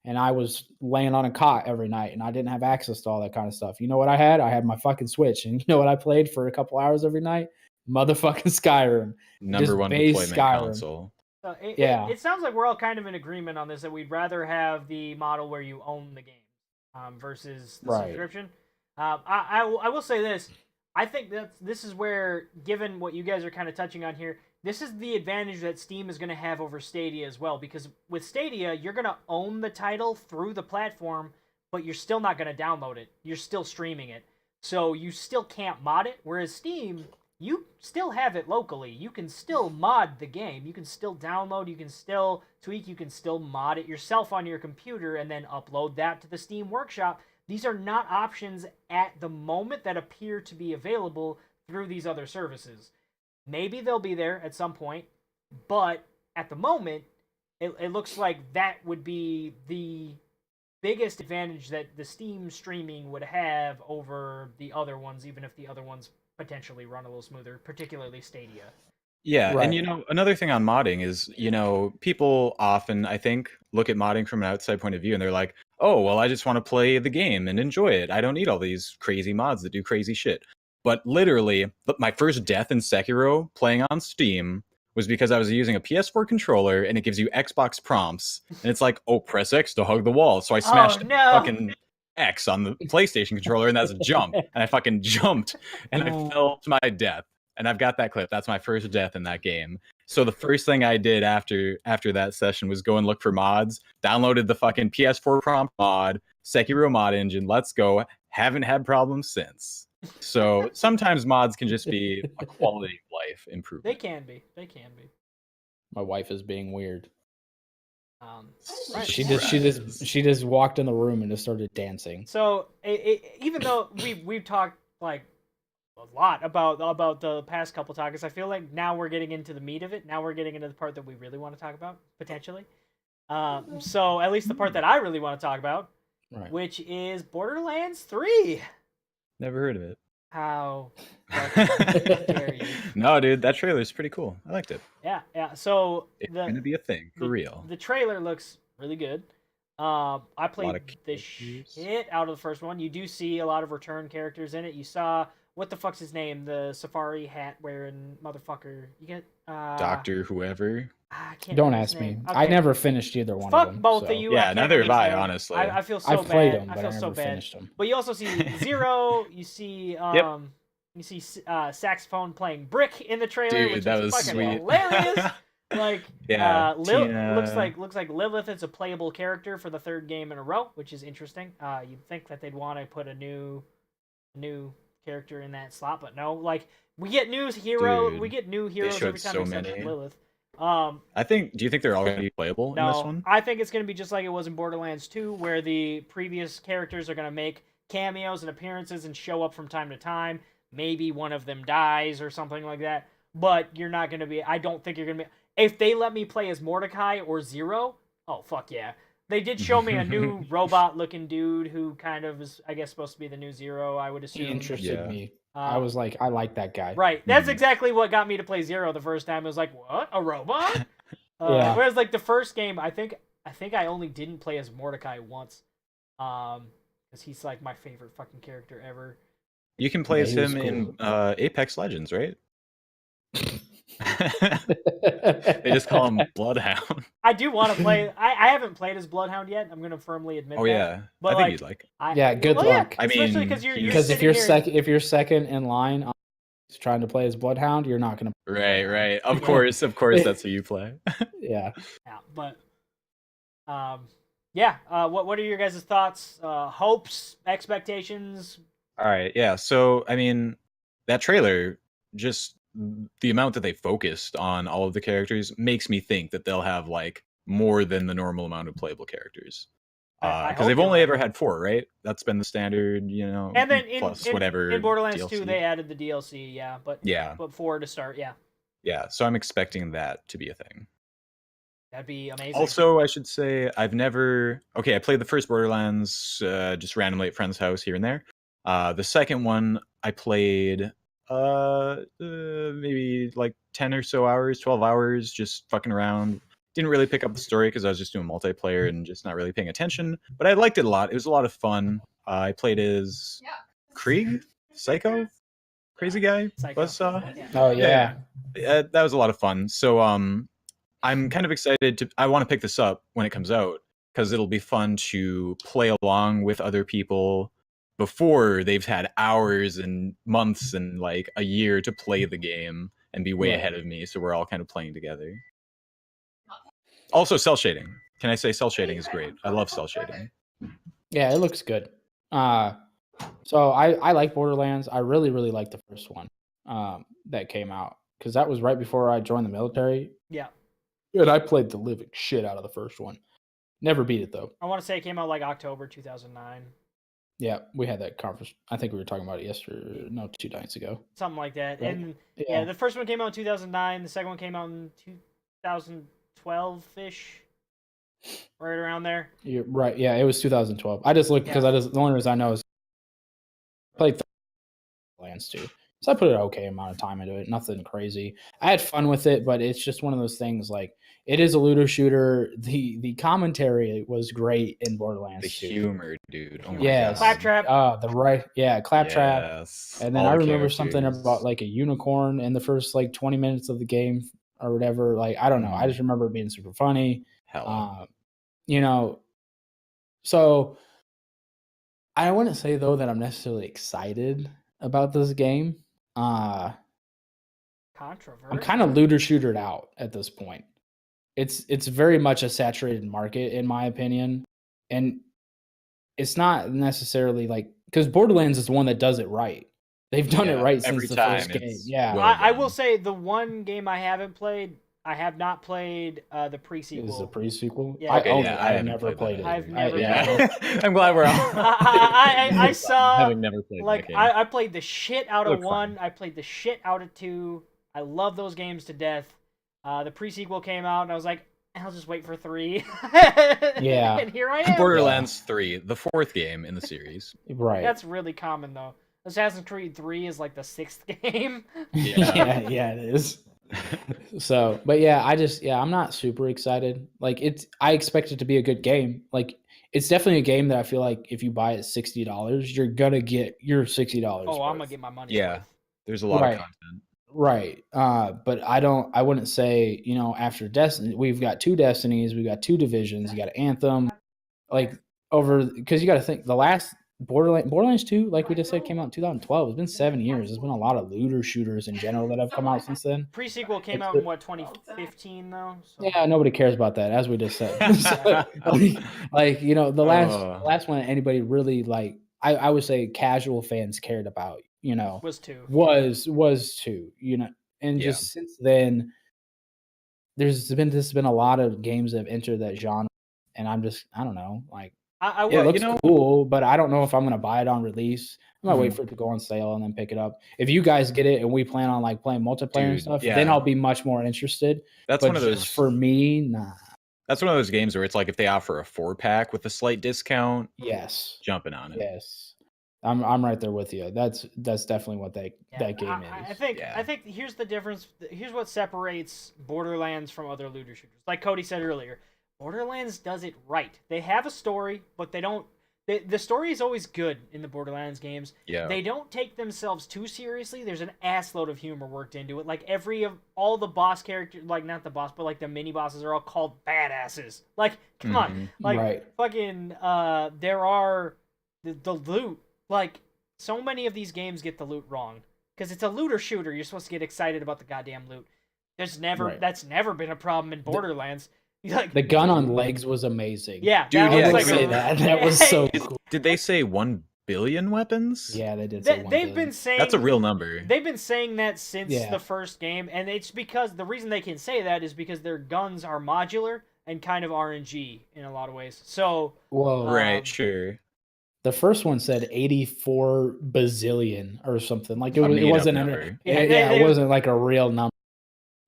Speaker 1: and I was laying on a cot every night, and I didn't have access to all that kind of stuff. You know what I had? I had my fucking Switch, and you know what I played for a couple hours every night? Motherfucking Skyrim.
Speaker 2: Number one
Speaker 1: base
Speaker 2: deployment
Speaker 1: Skyrim.
Speaker 2: console.
Speaker 3: It sounds like we're all kind of in agreement on this, that we'd rather have the model where you own the game versus the subscription. I will say this. I think that this is where, given what you guys are kind of touching on here, this is the advantage that Steam is going to have over Stadia as well. Because with Stadia, you're going to own the title through the platform, but you're still not going to download it. You're still streaming it. So you still can't mod it. Whereas Steam, you still have it locally. You can still mod the game. You can still download. You can still tweak. You can still mod it yourself on your computer and then upload that to the Steam Workshop. These are not options at the moment that appear to be available through these other services. Maybe they'll be there at some point, but at the moment, it looks like that would be the biggest advantage that the Steam streaming would have over the other ones, even if the other ones potentially run a little smoother, particularly Stadia.
Speaker 2: Yeah,
Speaker 1: Right.
Speaker 2: and another thing on modding is, people often, I think, look at modding from an outside point of view and they're like, oh, well, I just want to play the game and enjoy it. I don't need all these crazy mods that do crazy shit. But literally, my first death in Sekiro playing on Steam was because I was using a PS4 controller and it gives you Xbox prompts. And it's like, oh, press X to hug the wall. So I smashed fucking X on the PlayStation controller and that's a jump. And I fucking jumped and I fell to my death. And I've got that clip. That's my first death in that game. So the first thing I did after that session was go and look for mods, downloaded the fucking PS4 prompt mod, Sekiro mod engine, let's go. Haven't had problems since. So sometimes mods can just be a quality of life improvement.
Speaker 3: They can be.
Speaker 1: My wife is being weird.
Speaker 3: Right.
Speaker 1: She just walked in the room and just started dancing.
Speaker 3: So even though we've talked like a lot about the past couple topics, I feel like now we're getting into the meat of it. Now we're getting into the part that we really want to talk about, potentially. So at least the part that I really want to talk about,
Speaker 1: right,
Speaker 3: which is Borderlands 3.
Speaker 2: Never heard of it.
Speaker 3: How dare you?
Speaker 2: No, dude, that trailer is pretty cool. I liked it.
Speaker 3: Yeah. So
Speaker 2: it's gonna be a thing for real.
Speaker 3: The trailer looks really good. I played the shit out of the first one. You do see a lot of return characters in it. You saw, what the fuck's his name? The safari hat wearing motherfucker. You get
Speaker 2: Doctor whoever.
Speaker 3: I can't
Speaker 1: Don't ask me.
Speaker 3: Okay.
Speaker 1: I never finished either one
Speaker 3: Fuck
Speaker 1: of them.
Speaker 3: both of you.
Speaker 2: Yeah, neither have I, honestly.
Speaker 3: I feel so
Speaker 1: I've played
Speaker 3: bad.
Speaker 1: them,
Speaker 3: I
Speaker 1: but
Speaker 3: feel
Speaker 1: I
Speaker 3: so
Speaker 1: never
Speaker 3: bad.
Speaker 1: finished them.
Speaker 3: But you also see Zero. You see you see saxophone playing Brick in the trailer,
Speaker 2: dude,
Speaker 3: which
Speaker 2: that
Speaker 3: is
Speaker 2: was
Speaker 3: fucking
Speaker 2: sweet.
Speaker 3: hilarious. Like,
Speaker 2: yeah,
Speaker 3: looks like Lilith is a playable character for the third game in a row, which is interesting. You'd think that they'd want to put a new character in that slot, but no. Like, we get new heroes every time except Lilith.
Speaker 2: Do you think they're all going to be playable in this one?
Speaker 3: I think it's going to be just like it was in Borderlands 2, where the previous characters are going to make cameos and appearances and show up from time to time. Maybe one of them dies or something like that, but you're not going to be. I don't think you're going to be. If they let me play as Mordecai or Zero, oh fuck yeah! They did show me a new robot-looking dude who kind of is, I guess, supposed to be the new Zero. I would assume.
Speaker 1: He interested me. I was like, I like that guy.
Speaker 3: Right. That's exactly what got me to play Zero the first time. It was like, what? A robot?
Speaker 1: Yeah.
Speaker 3: Whereas, like, the first game, I think I only didn't play as Mordecai once. Because he's, like, my favorite fucking character ever.
Speaker 2: You can play as him in Apex Legends, right? They just call him Bloodhound.
Speaker 3: I do want to play. I haven't played as Bloodhound yet. I'm gonna firmly admit.
Speaker 2: Oh
Speaker 3: that.
Speaker 2: yeah,
Speaker 3: But
Speaker 2: I think you'd like.
Speaker 1: Yeah, good luck.
Speaker 2: I
Speaker 3: especially
Speaker 2: mean,
Speaker 3: because you're
Speaker 1: Because
Speaker 3: sitting here.
Speaker 1: if you're second in line trying to play as Bloodhound, you're not gonna.
Speaker 2: Right. Of course, that's who you play.
Speaker 1: Yeah.
Speaker 3: Yeah, but yeah. What are your guys' thoughts, hopes, expectations?
Speaker 2: All right, yeah. So, I mean, that trailer, just the amount that they focused on all of the characters makes me think that they'll have like more than the normal amount of playable characters.
Speaker 3: I
Speaker 2: Because
Speaker 3: hope
Speaker 2: they've
Speaker 3: you're
Speaker 2: only
Speaker 3: right.
Speaker 2: ever had 4, right? That's been the standard,
Speaker 3: And then
Speaker 2: plus whatever
Speaker 3: in Borderlands 2,
Speaker 2: DLC.
Speaker 3: they added the DLC. Yeah, but 4 to start. Yeah,
Speaker 2: Yeah. So I'm expecting that to be a thing.
Speaker 3: that'd be amazing.
Speaker 2: Also, I should say I played the first Borderlands just randomly at friend's house here and there. The second one I played maybe like 10 or so hours, 12 hours, just fucking around. Didn't really pick up the story because I was just doing multiplayer and just not really paying attention. But I liked it a lot. It was a lot of fun. I played as Krieg, Psycho, crazy guy.
Speaker 3: Psycho.
Speaker 1: Oh yeah.
Speaker 2: That was a lot of fun. So I'm kind of excited I want to pick this up when it comes out because it'll be fun to play along with other people before they've had hours and months and like a year to play the game and be way ahead of me. So we're all kind of playing together. Also, cell shading. Can I say cell shading is great? I love cell shading.
Speaker 1: Yeah, it looks good. So I like Borderlands. I really like the first one that came out because that was right before I joined the military.
Speaker 3: Yeah.
Speaker 1: And I played the living shit out of the first one. Never beat it though.
Speaker 3: I want to say it came out like October 2009.
Speaker 1: Yeah, we had that conference. I think we were talking about it yesterday. No, 2 nights ago.
Speaker 3: Something like that.
Speaker 1: Right.
Speaker 3: And yeah, the first one came out in 2009. The second one came out in 2012-ish. Right around there.
Speaker 1: You're right. Yeah, it was 2012. I just looked because the only reason I know is I played Borderlands 2. So I put an okay amount of time into it. Nothing crazy. I had fun with it, but it's just one of those things like it is a looter shooter. The commentary was great in Borderlands 2.
Speaker 2: The humor, dude. Oh my
Speaker 1: yes.
Speaker 2: God.
Speaker 3: Claptrap.
Speaker 1: Claptrap.
Speaker 2: Yes.
Speaker 1: And then I remember something about like a unicorn in the first like 20 minutes of the game or whatever. Like I don't know. I just remember it being super funny.
Speaker 2: Hell.
Speaker 1: So I wouldn't say though that I'm necessarily excited about this game.
Speaker 3: Controversial.
Speaker 1: I'm kind of looter shootered out at this point. It's very much a saturated market in my opinion, and it's not necessarily like because Borderlands is the one that does it right. They've done it right since the first game. Yeah,
Speaker 3: I will say the one game I haven't played. I have not played the pre-sequel.
Speaker 1: Is the pre-sequel?
Speaker 3: Yeah.
Speaker 1: I have never played it.
Speaker 3: I've never.
Speaker 2: I'm glad we're all.
Speaker 3: I saw.
Speaker 2: Having never played
Speaker 3: like
Speaker 2: that game.
Speaker 3: I played the shit out of 1.
Speaker 2: Fun.
Speaker 3: I played the shit out of 2. I love those games to death. The pre-sequel came out, and I was like, I'll just wait for 3.
Speaker 1: Yeah.
Speaker 3: And here I am.
Speaker 2: Borderlands 3, the 4th game in the series.
Speaker 1: Right.
Speaker 3: That's really common though. Assassin's Creed 3 is like the 6th game.
Speaker 1: Yeah, it is. So, but yeah, I'm not super excited. Like I expect it to be a good game. Like it's definitely a game that I feel like if you buy it $60, you're gonna get your $60.
Speaker 3: Oh, I'm gonna get my money.
Speaker 2: Yeah, there's a lot of content.
Speaker 1: Right. But I wouldn't say, after Destiny, we've got 2 Destinies, we've got 2 Divisions, you got Anthem, because you got to think the last Borderlands 2, like we just said, came out in 2012. It's been 7 years. There's been a lot of looter shooters in general that have come out since then.
Speaker 3: Pre-sequel came out in 2015 though. So.
Speaker 1: Yeah, nobody cares about that, as we just said. So, the last one anybody really I would say casual fans cared about,
Speaker 3: was 2.
Speaker 1: Was 2, and just since then, there's been a lot of games that have entered that genre, and I don't know, it looks cool, but I don't know if I'm gonna buy it on release. I'm gonna wait for it to go on sale and then pick it up. If you guys get it and we plan on playing multiplayer and stuff, then I'll be much more interested.
Speaker 2: That's one of those
Speaker 1: for me, nah.
Speaker 2: That's one of those games where it's like if they offer a 4-pack with a slight discount, jumping on it.
Speaker 1: Yes. I'm right there with you. That's definitely what that game is.
Speaker 3: I think here's the difference. Here's what separates Borderlands from other looter shooters. Like Cody said earlier, Borderlands does it right. They have a story, but they don't the story is always good in the Borderlands games.
Speaker 2: Yeah.
Speaker 3: They don't take themselves too seriously. There's an assload of humor worked into it. Like all the boss characters, like not the boss, but like the mini bosses are all called badasses. Like, come on, like
Speaker 1: Right.
Speaker 3: fucking. There are the loot. Like, so many of these games get the loot wrong because it's a looter shooter. You're supposed to get excited about the goddamn loot. That's never been a problem in Borderlands. Like,
Speaker 1: The gun on legs was amazing.
Speaker 3: yeah,
Speaker 2: Dude,
Speaker 3: that
Speaker 2: yeah,
Speaker 3: was
Speaker 1: I
Speaker 3: like
Speaker 1: say that. That was so cool.
Speaker 2: Did they say 1 billion weapons?
Speaker 1: Yeah, they did say one
Speaker 3: They've
Speaker 1: billion.
Speaker 3: been saying
Speaker 2: That's a real number.
Speaker 3: They've been saying that since
Speaker 1: Yeah.
Speaker 3: the first game, and it's because the reason they can say that is because their guns are modular and kind of RNG in a lot of ways. So,
Speaker 1: Well,
Speaker 2: Right, sure.
Speaker 1: the first one said 84 bazillion or something. Like it
Speaker 2: made-up
Speaker 1: wasn't
Speaker 2: number.
Speaker 1: it wasn't like a real number.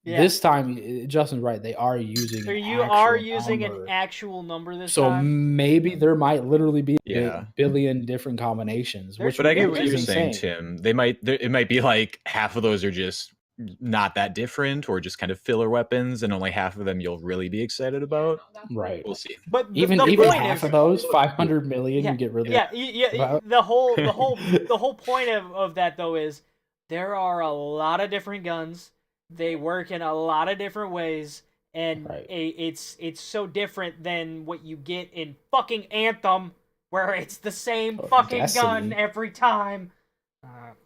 Speaker 3: yeah.
Speaker 1: This time, Justin's right. They are using.
Speaker 3: So
Speaker 1: an
Speaker 3: you
Speaker 1: actual
Speaker 3: are using
Speaker 1: number.
Speaker 3: an actual number this
Speaker 1: So
Speaker 3: time.
Speaker 1: maybe there might literally be
Speaker 2: Yeah.
Speaker 1: a billion different combinations.
Speaker 3: There's-
Speaker 1: Which
Speaker 2: But I get
Speaker 1: which
Speaker 2: what
Speaker 1: is
Speaker 2: you're saying,
Speaker 1: insane.
Speaker 2: Tim. It might be like half of those are just not that different, or just kind of filler weapons, and only half of them you'll really be excited about.
Speaker 1: Right.
Speaker 2: We'll see.
Speaker 3: But
Speaker 1: Even
Speaker 3: the
Speaker 1: even
Speaker 3: point
Speaker 1: half
Speaker 3: is,
Speaker 1: of those, 500 million,
Speaker 3: yeah,
Speaker 1: you get really
Speaker 3: yeah.
Speaker 1: about.
Speaker 3: The whole point of that though is there are a lot of different guns. They work in a lot of different ways, and
Speaker 1: Right.
Speaker 3: it's so different than what you get in fucking Anthem, where it's the same
Speaker 1: Or
Speaker 3: fucking
Speaker 1: Destiny.
Speaker 3: gun every time.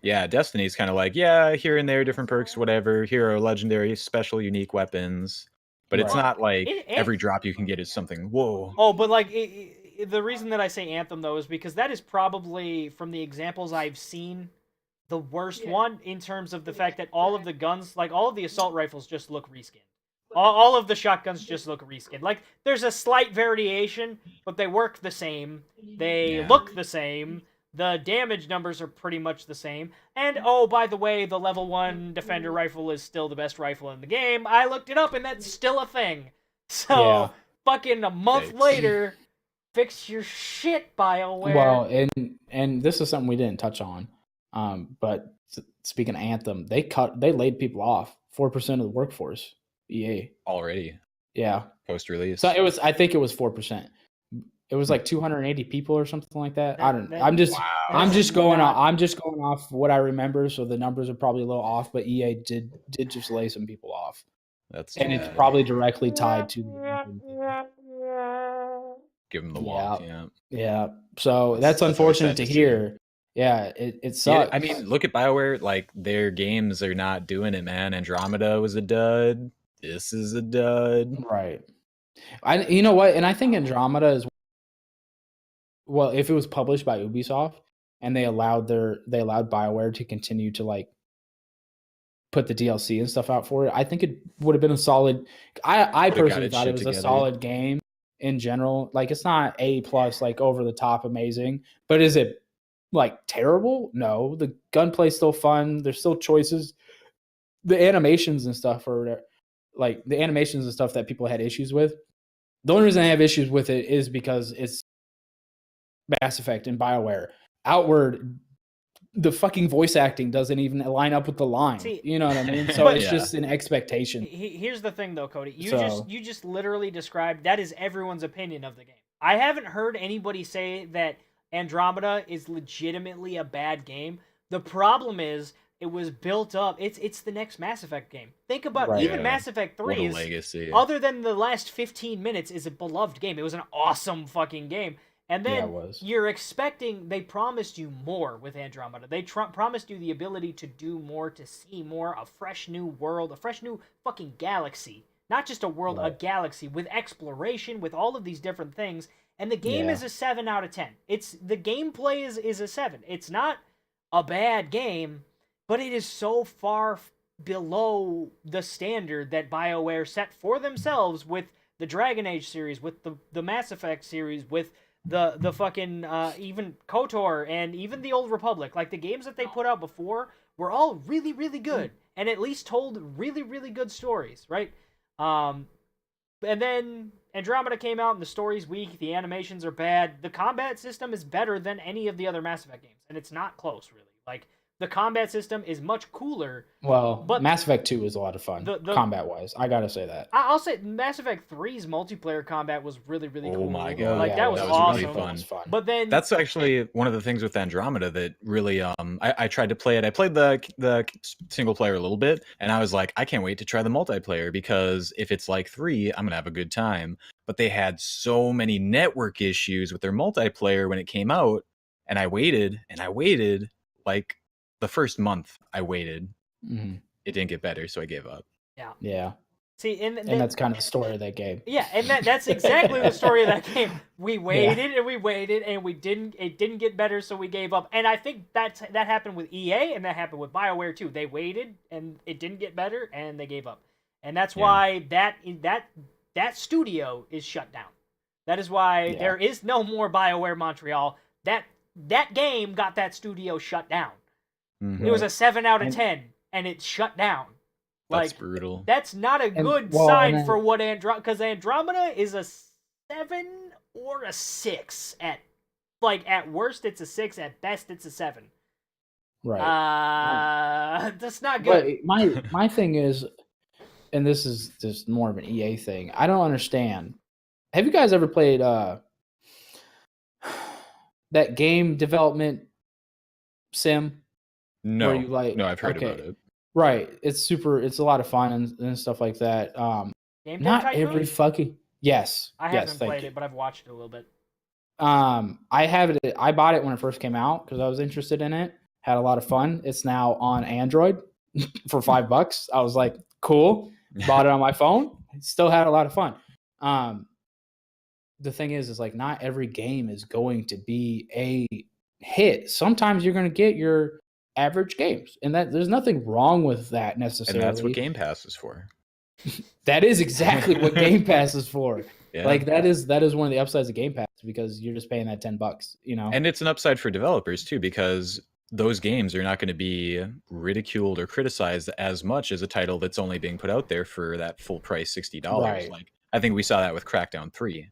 Speaker 2: Yeah, Destiny's kind of like, yeah, here and there, different perks, whatever. Here are legendary, special, unique weapons. But it's
Speaker 1: Right.
Speaker 2: not like
Speaker 3: It-
Speaker 2: every drop you can get is something, whoa.
Speaker 3: Oh, but like the reason that I say Anthem though is because that is probably from the examples I've seen the worst one in terms of the fact that all of the guns, like all of the assault rifles, just look reskinned. All of the shotguns just look reskinned. Like there's a slight variation, but they work the same. They
Speaker 2: Yeah.
Speaker 3: look the same. The damage numbers are pretty much the same. And oh, by the way, the level 1 Defender rifle is still the best rifle in the game. I looked it up and that's still a thing. So,
Speaker 1: Yeah.
Speaker 3: fucking a month
Speaker 2: Yikes.
Speaker 3: later, fix your shit, BioWare.
Speaker 1: Well, and this is something we didn't touch on. But speaking of Anthem, they laid people off. 4% of the workforce. EA.
Speaker 2: Already
Speaker 1: Yeah.
Speaker 2: post-release.
Speaker 1: So I think it was 4%. It was like 280 people or something like that. I don't know. I'm just going off what I remember, so the numbers are probably a little off, but EA did just lay some people off.
Speaker 2: That's
Speaker 1: And it's probably directly tied to the Anthem thing.
Speaker 2: give them the walk. Yeah.
Speaker 1: Yeah. So that's
Speaker 2: That's always
Speaker 1: unfortunate
Speaker 2: sad
Speaker 1: to
Speaker 2: to see.
Speaker 1: hear. Yeah, it
Speaker 2: Yeah,
Speaker 1: sucks.
Speaker 2: I mean, look at BioWare. Like, their games are not doing it, man. Andromeda was a dud. This is a dud.
Speaker 1: Right. You know what? And I think Andromeda is, well, if it was published by Ubisoft and they allowed BioWare to continue to like put the DLC and stuff out for it, I think it would have been a solid. I
Speaker 2: Could've got
Speaker 1: personally
Speaker 2: its
Speaker 1: thought
Speaker 2: shit
Speaker 1: it was a
Speaker 2: together.
Speaker 1: solid game in general. Like it's not A+, like over the top amazing, but is it like terrible? No, the gunplay's still fun. There's still choices. The animations and stuff are like the animations and stuff that people had issues with. The only reason I have issues with it is because it's Mass Effect and BioWare. Outward, the fucking voice acting doesn't even line up with the line.
Speaker 3: See,
Speaker 1: you know what I mean? So
Speaker 3: but-
Speaker 1: it's
Speaker 2: Yeah.
Speaker 1: just an expectation.
Speaker 3: Here's the thing, though, Cody.
Speaker 1: So-
Speaker 3: You just literally described that is everyone's opinion of the game. I haven't heard anybody say that Andromeda is legitimately a bad game. The problem is it was built up. It's the next Mass Effect game. Think about
Speaker 1: Right.
Speaker 3: even
Speaker 2: Yeah.
Speaker 3: Mass Effect
Speaker 2: What
Speaker 3: 3
Speaker 2: a
Speaker 3: is,
Speaker 2: legacy.
Speaker 3: other than the last 15 minutes, is a beloved game. It was an awesome fucking game. And
Speaker 1: Yeah,
Speaker 3: then
Speaker 1: it was.
Speaker 3: you're expecting, they promised you more with Andromeda. They promised you the ability to do more, to see more, a fresh new world, a fresh new fucking galaxy. Not just a world, a
Speaker 1: Right.
Speaker 3: galaxy with exploration, with all of these different things. And the game
Speaker 1: Yeah.
Speaker 3: is a 7 out of 10. The gameplay is a 7. It's not a bad game, but it is so far below the standard that BioWare set for themselves with the Dragon Age series, with the Mass Effect series, with the fucking even KOTOR and even the Old Republic. Like the games that they put out before were all really, really good and at least told really, really good stories, right? And then Andromeda came out and the story's weak, the animations are bad, the combat system is better than any of the other Mass Effect games, and it's not close really. Like The combat system is much cooler.
Speaker 1: Well,
Speaker 3: But
Speaker 1: Mass Effect 2 was a lot of fun,
Speaker 3: the-
Speaker 1: combat-wise. I gotta say that.
Speaker 3: I'll say Mass Effect 3's multiplayer combat was really, really cool.
Speaker 2: Oh my god,
Speaker 3: Like, that was
Speaker 2: really
Speaker 3: awesome.
Speaker 2: fun.
Speaker 3: But then
Speaker 2: That's actually one of the things with Andromeda that really I tried to play it. I played the single player a little bit, and I was like, I can't wait to try the multiplayer, because if it's like 3, I'm gonna have a good time. But they had so many network issues with their multiplayer when it came out, and I waited like the first month. I waited.
Speaker 1: Mm-hmm.
Speaker 2: It didn't get better, so I gave up.
Speaker 1: Yeah.
Speaker 3: See, and
Speaker 1: that's kind of the story of that game.
Speaker 3: Yeah, and that's exactly the story of that game. We waited and we waited, and it didn't get better, so we gave up. And I think that happened with EA, and that happened with BioWare too. They waited, and it didn't get better, and they gave up. And that's why that studio is shut down. That is why there is no more BioWare Montreal. That game got that studio shut down.
Speaker 2: Mm-hmm.
Speaker 3: It was a 7 out of 10, and it's shut down.
Speaker 2: That's brutal.
Speaker 3: That's not a good sign for what because Andromeda is a 7 or a 6 at worst it's a 6, at best it's a 7.
Speaker 1: Right.
Speaker 3: That's not good.
Speaker 1: But my thing is, and this is just more of an EA thing, I don't understand. Have you guys ever played that game development sim?
Speaker 2: No.
Speaker 1: Where you
Speaker 2: no, I've heard about it.
Speaker 1: Right. It's a lot of fun and stuff like that.
Speaker 3: Game
Speaker 1: not
Speaker 3: Tycoon?
Speaker 1: every fucking Yes.
Speaker 3: I haven't played it, but I've watched it a little bit.
Speaker 1: I have it. I bought it when it first came out because I was interested in it. Had a lot of fun. It's now on Android for $5. I was like, cool. Bought it on my phone. Still had a lot of fun. The thing is like not every game is going to be a hit. Sometimes you're going to get your average games, and that there's nothing wrong with that necessarily.
Speaker 2: And that's what Game Pass is for.
Speaker 1: That is exactly what Game Pass is for.
Speaker 2: Yeah.
Speaker 1: Like that is one of the upsides of Game Pass, because you're just paying that $10, you know.
Speaker 2: And it's an upside for developers too, because those games are not going to be ridiculed or criticized as much as a title that's only being put out there for that full price $60.
Speaker 1: Right.
Speaker 2: Like I think we saw that with Crackdown 3.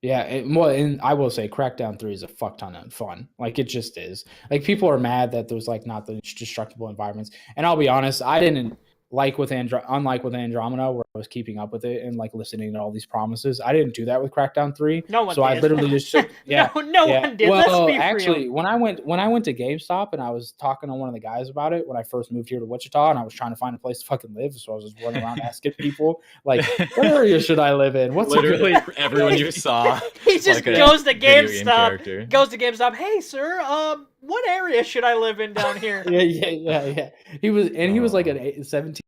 Speaker 1: Yeah, and I will say Crackdown 3 is a fuck ton of fun. Like, it just is. Like, people are mad that there's, like, not the destructible environments. And I'll be honest, I didn't unlike with Andromeda, where I was keeping up with it and, like, listening to all these promises. I didn't do that with Crackdown 3.
Speaker 3: No one
Speaker 1: so
Speaker 3: did.
Speaker 1: I literally just
Speaker 3: no one did.
Speaker 1: Well,
Speaker 3: Let's be
Speaker 1: actually,
Speaker 3: real.
Speaker 1: when I went to GameStop and I was talking to one of the guys about it when I first moved here to Wichita, and I was trying to find a place to fucking live, so I was just running around asking people, like, what area should I live in? What's
Speaker 2: Literally everyone you saw.
Speaker 3: He just
Speaker 2: like
Speaker 3: goes to
Speaker 2: video game
Speaker 3: GameStop.
Speaker 2: character.
Speaker 3: Goes to GameStop. Hey, sir. What area should I live in down here?
Speaker 1: Yeah. He was like a 17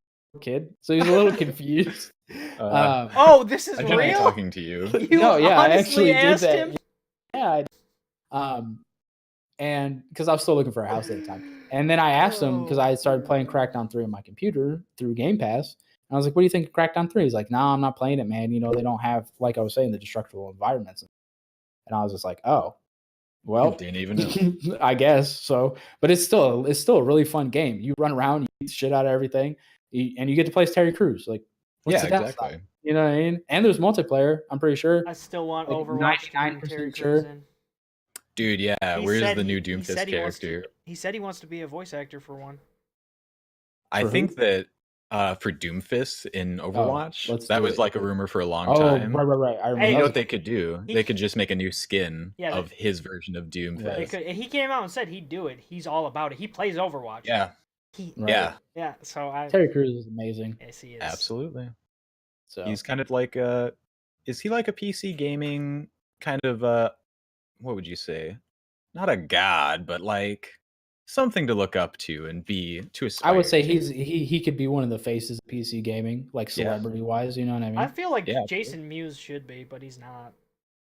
Speaker 1: kid, so he was a little confused.
Speaker 3: This is
Speaker 2: I should be
Speaker 3: real.
Speaker 2: talking to you.
Speaker 1: I actually did that.
Speaker 3: Him?
Speaker 1: Yeah, and because I was still looking for a house at the time, and then I asked him because I had started playing Crackdown 3 on my computer through Game Pass. And I was like, "What do you think of Crackdown 3?" He's like, "No, I'm not playing it, man. You know, they don't have, like I was saying, the destructible environments." And I was just like, "Oh, well,
Speaker 2: Didn't even know."
Speaker 1: I guess so." But it's still a really fun game. You run around, you beat shit out of everything, and you get to play as Terry Crews. Like, what's the downside?
Speaker 2: Exactly.
Speaker 1: You know what I mean? And there's multiplayer. I'm pretty sure.
Speaker 3: I still want
Speaker 1: Like
Speaker 3: Overwatch to
Speaker 1: 99%
Speaker 3: bring Terry
Speaker 1: sure.
Speaker 3: Crews in.
Speaker 2: Dude, yeah.
Speaker 3: He
Speaker 2: Where's
Speaker 3: said
Speaker 2: the new
Speaker 3: he
Speaker 2: Doomfist
Speaker 3: said he wants
Speaker 2: character?
Speaker 3: He said he wants to be a voice actor for one.
Speaker 2: I
Speaker 1: For
Speaker 2: think
Speaker 1: who?
Speaker 2: that for Doomfist in Overwatch,
Speaker 1: let's
Speaker 2: that
Speaker 1: do
Speaker 2: was
Speaker 1: it.
Speaker 2: like a rumor for a long
Speaker 1: Oh,
Speaker 2: time.
Speaker 1: right. I remember.
Speaker 2: You know
Speaker 3: Hey,
Speaker 2: what they could do?
Speaker 3: he-
Speaker 2: They could just make a new skin
Speaker 3: Yeah,
Speaker 2: of his version of Doomfist.
Speaker 3: He came out and said he'd do it. He's all about it. He plays Overwatch.
Speaker 2: Yeah,
Speaker 1: Right.
Speaker 2: yeah,
Speaker 3: So I.
Speaker 1: Terry Crews is amazing.
Speaker 3: Yes, he is.
Speaker 2: absolutely.
Speaker 1: So
Speaker 2: He's kind of like is he like a PC gaming kind of what would you say? Not a god, but like something to look up to and be to aspire.
Speaker 1: I would say
Speaker 2: to.
Speaker 1: he could be one of the faces of PC gaming, like celebrity wise. You know what I mean?
Speaker 3: I feel like
Speaker 2: Yeah.
Speaker 3: Jason Mewes should be, but he's not.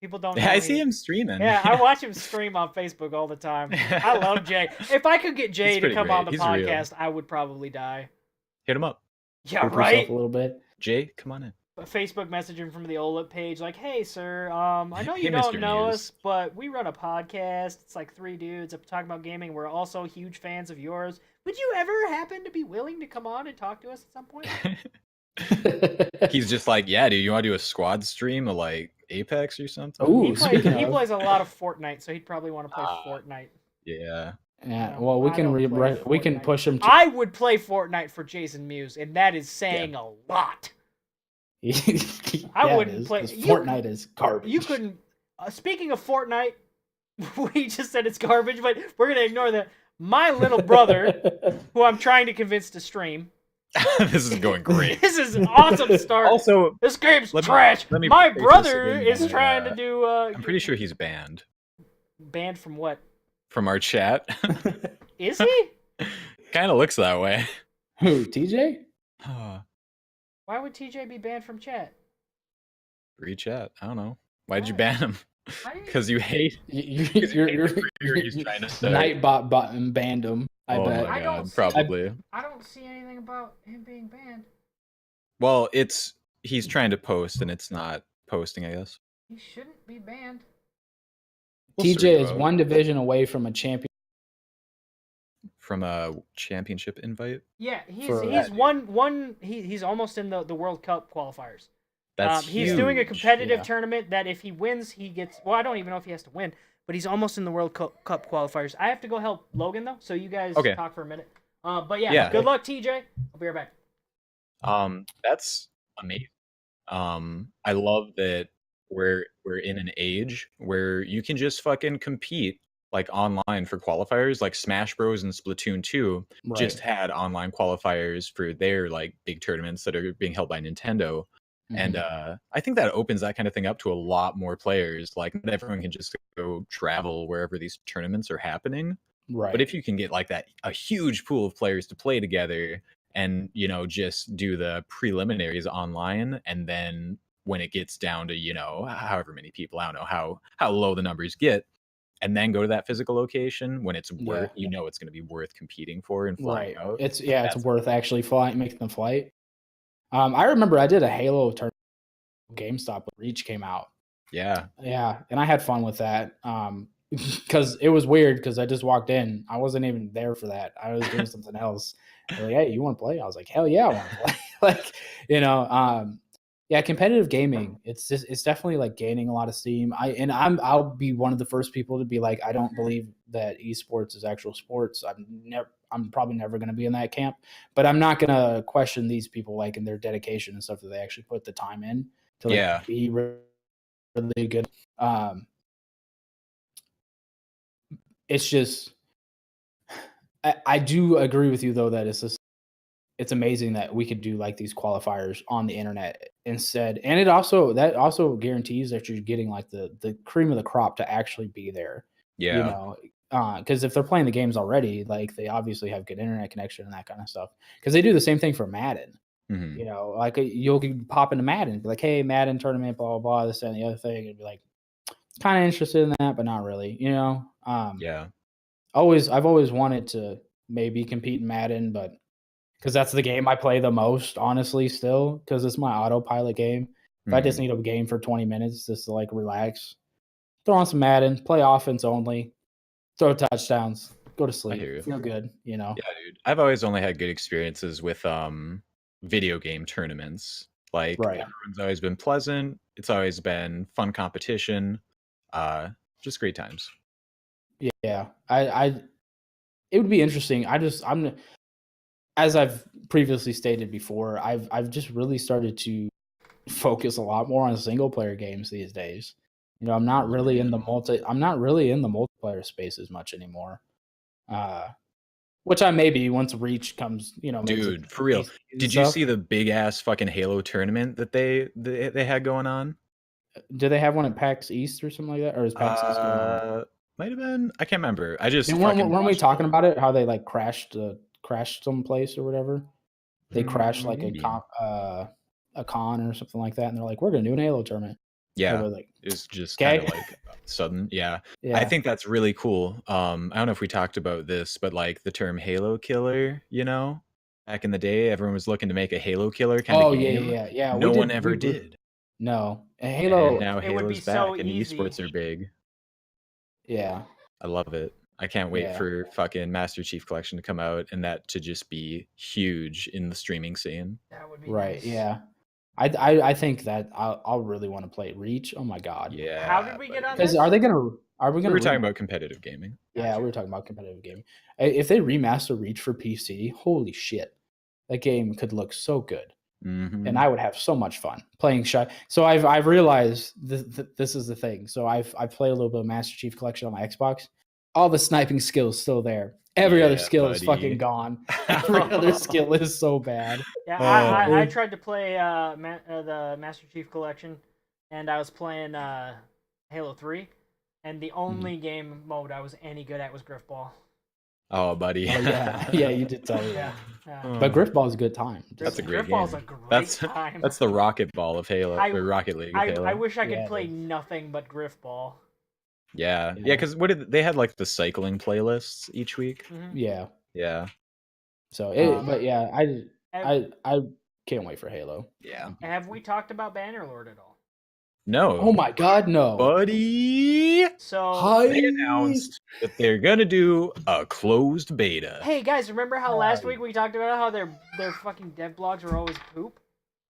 Speaker 3: People don't know.
Speaker 2: Yeah, I see him streaming.
Speaker 3: Yeah, I watch him stream on Facebook all the time. I love Jay. If I could get Jay
Speaker 2: He's
Speaker 3: to
Speaker 2: pretty
Speaker 3: come
Speaker 2: great.
Speaker 3: on the
Speaker 2: He's real.
Speaker 3: podcast, I would probably die.
Speaker 2: Hit him up.
Speaker 3: Yeah,
Speaker 1: Prove
Speaker 3: right.
Speaker 1: yourself a little bit.
Speaker 2: Jay, come on in.
Speaker 3: Facebook message him from the Olip page, like, "Hey, sir, I know you
Speaker 2: Hey,
Speaker 3: don't
Speaker 2: Mr.
Speaker 3: know
Speaker 2: Mewes.
Speaker 3: us, but we run a podcast. It's like 3 dudes talking about gaming. We're also huge fans of yours. Would you ever happen to be willing to come on and talk to us at some point?"
Speaker 2: He's just like, yeah, dude, you want to do a squad stream of like Apex or something?
Speaker 1: Ooh,
Speaker 3: He
Speaker 1: speaking
Speaker 3: plays
Speaker 1: of-
Speaker 3: a lot of Fortnite, so he'd probably want to play Fortnite.
Speaker 2: Yeah.
Speaker 1: Yeah,
Speaker 3: No,
Speaker 1: well, we
Speaker 3: I
Speaker 1: can
Speaker 3: don't play
Speaker 1: we can
Speaker 3: Fortnite.
Speaker 1: push him.
Speaker 3: I would play Fortnite for Jason Mewes, and that is saying a lot. I
Speaker 1: Yeah,
Speaker 3: wouldn't
Speaker 1: it is,
Speaker 3: play.
Speaker 1: 'cause Fortnite is garbage.
Speaker 3: You couldn't. Speaking of Fortnite, we just said it's garbage, but we're gonna ignore that. My little brother, who I'm trying to convince to stream.
Speaker 2: This is going great.
Speaker 3: This is an awesome start.
Speaker 2: Also,
Speaker 3: this game's
Speaker 2: let me-
Speaker 3: trash.
Speaker 2: let me
Speaker 3: My
Speaker 2: preface
Speaker 3: brother
Speaker 2: it in
Speaker 3: is
Speaker 2: that,
Speaker 3: trying to do.
Speaker 2: I'm pretty sure he's banned
Speaker 3: banned from what?
Speaker 2: from our chat.
Speaker 3: Is he?
Speaker 2: Kind of looks that way.
Speaker 1: Who, TJ?
Speaker 3: Why would TJ be banned from chat?
Speaker 2: Free chat. I don't know. Why'd you
Speaker 3: Why?
Speaker 2: ban him?
Speaker 3: Why do you-
Speaker 2: Because you hate.
Speaker 1: You're
Speaker 2: He's trying to start.
Speaker 1: Nightbot button banned him. I
Speaker 2: Oh
Speaker 1: bet.
Speaker 2: my
Speaker 3: I don't
Speaker 2: god,
Speaker 3: see-
Speaker 2: probably.
Speaker 3: I don't see anything about him being banned.
Speaker 2: Well, he's trying to post and it's not posting, I guess.
Speaker 3: He shouldn't be banned.
Speaker 2: We'll sort
Speaker 1: TJ
Speaker 2: you
Speaker 1: is
Speaker 2: out.
Speaker 1: one division away from a champion.
Speaker 2: From a championship invite.
Speaker 3: Yeah, he's
Speaker 1: For-
Speaker 3: he's almost in the World Cup qualifiers.
Speaker 2: That's
Speaker 3: he's doing a
Speaker 2: huge.
Speaker 3: competitive
Speaker 1: Yeah.
Speaker 3: tournament that if he wins, he gets. Well, I don't even know if he has to win, but he's almost in the World Cup qualifiers. I have to go help Logan though, so you guys
Speaker 2: Okay.
Speaker 3: talk for a minute. But yeah,
Speaker 2: Yeah.
Speaker 3: good luck, TJ. I'll be right back.
Speaker 2: That's amazing. I love that we're in an age where you can just fucking compete like online for qualifiers. Like Smash Bros and Splatoon 2 just had online qualifiers for their like big tournaments that are being held by Nintendo. And I think that opens that kind of thing up to a lot more players. Like not everyone can just go travel wherever these tournaments are happening.
Speaker 1: Right.
Speaker 2: But if you can get like that a huge pool of players to play together and just do the preliminaries online, and then when it gets down to however many people, I don't know how low the numbers get, and then go to that physical location when it's worth it's going to be worth competing for and flying out.
Speaker 1: It's worth actually making the flight. I remember I did a Halo tournament GameStop when Reach came out.
Speaker 2: Yeah,
Speaker 1: and I had fun with that. Because it was weird because I just walked in. I wasn't even there for that. I was doing something else. They're like, "Hey, you want to play?" I was like, "Hell yeah, I want to play!" Competitive gaming. It's definitely like gaining a lot of steam. I'll be one of the first people to be like, I don't believe that esports is actual sports. I'm probably never going to be in that camp, but I'm not going to question these people like in their dedication and stuff that they actually put the time in to be really good. It's just, I do agree with you though that it's amazing that we could do like these qualifiers on the internet instead, and that also guarantees that you're getting like the cream of the crop to actually be there.
Speaker 2: Yeah,
Speaker 1: because if they're playing the games already, like they obviously have good internet connection and that kind of stuff. Because they do the same thing for Madden.
Speaker 2: Mhm.
Speaker 1: Like you'll pop into Madden and be like, "Hey, Madden tournament, blah blah blah, this and the other thing," and be like, kind of interested in that, but not really.
Speaker 2: Yeah.
Speaker 1: I've always wanted to maybe compete in Madden, but because that's the game I play the most, honestly, still, because it's my autopilot game. If I just need a game for 20 minutes just to like relax, throw on some Madden, play offense only, throw touchdowns, go to sleep,
Speaker 2: hear you.
Speaker 1: feel good,
Speaker 2: Yeah, dude. I've always only had good experiences with video game tournaments. Like everyone's always been pleasant. It's always been fun competition. Just great times.
Speaker 1: Yeah. It would be interesting. As I've previously stated before, I've just really started to focus a lot more on single player games these days. I'm not really in the multiplayer space as much anymore. Which I may be once Reach comes,
Speaker 2: Dude, for real. Did you see the big ass fucking Halo tournament that they had going on?
Speaker 1: Do they have one at PAX East or something like that? Or is PAX East going on?
Speaker 2: Might have been. I can't remember. I just
Speaker 1: weren't we talking about it? How they like crashed someplace or whatever? They crashed like a con or something like that, and they're like, "We're gonna do an Halo tournament."
Speaker 2: Yeah,
Speaker 1: like,
Speaker 2: it's just kind of like sudden. Yeah, I think that's really cool. I don't know if we talked about this, but like the term Halo killer, back in the day, everyone was looking to make a Halo killer kind of game.
Speaker 1: Yeah.
Speaker 2: No one ever did.
Speaker 1: No, Halo.
Speaker 2: And now Halo's back,
Speaker 3: so
Speaker 2: and
Speaker 3: easy.
Speaker 2: esports are big.
Speaker 1: Yeah,
Speaker 2: I love it. I can't wait for fucking Master Chief Collection to come out and that to just be huge in the streaming scene.
Speaker 3: That would be
Speaker 1: right.
Speaker 3: nice.
Speaker 1: Yeah, I think that I'll really want to play Reach. Oh my god.
Speaker 2: Yeah.
Speaker 3: How did we get on
Speaker 1: Because
Speaker 3: this?
Speaker 1: are they gonna Are we
Speaker 2: We
Speaker 1: gonna?
Speaker 2: were talking about competitive gaming.
Speaker 1: Yeah, we were talking about competitive gaming. If they remaster Reach for PC, holy shit, that game could look so good, and I would have so much fun playing Shy. So I've realized this is the thing. So I've played a little bit of Master Chief Collection on my Xbox. All the sniping skills still there. Every other
Speaker 2: Yeah,
Speaker 1: skill is
Speaker 2: buddy.
Speaker 1: fucking gone. Every other skill is so bad.
Speaker 3: Yeah,
Speaker 2: Oh.
Speaker 3: I tried to play the Master Chief Collection, and I was playing Halo 3, and the only game mode I was any good at was Griffball.
Speaker 2: Oh, buddy.
Speaker 1: Oh yeah, yeah, you did tell me
Speaker 3: Yeah.
Speaker 1: that. But Griffball is a good time.
Speaker 2: That's a great
Speaker 3: Griffball's
Speaker 2: game.
Speaker 3: a great
Speaker 2: That's
Speaker 3: time.
Speaker 2: that's the Rocket Ball of Halo,
Speaker 3: I-
Speaker 2: or Rocket League of Halo.
Speaker 3: I wish I could
Speaker 1: Yeah, it
Speaker 3: play
Speaker 1: is.
Speaker 3: nothing but Griffball.
Speaker 2: Yeah,
Speaker 1: Yeah.
Speaker 2: yeah. Because what did they had like the cycling playlists each week?
Speaker 3: Mhm.
Speaker 1: Yeah.
Speaker 2: Yeah,
Speaker 1: So,
Speaker 3: Um,
Speaker 1: but yeah,
Speaker 3: Have,
Speaker 1: I can't wait for Halo.
Speaker 2: yeah.
Speaker 3: have we talked about Bannerlord at all?
Speaker 2: No.
Speaker 1: Oh my God, no!
Speaker 2: buddy!
Speaker 3: So,
Speaker 2: They announced that they're gonna do a closed beta.
Speaker 3: hey guys, remember how last
Speaker 1: Hi.
Speaker 3: week we talked about how their fucking dev blogs were always poop?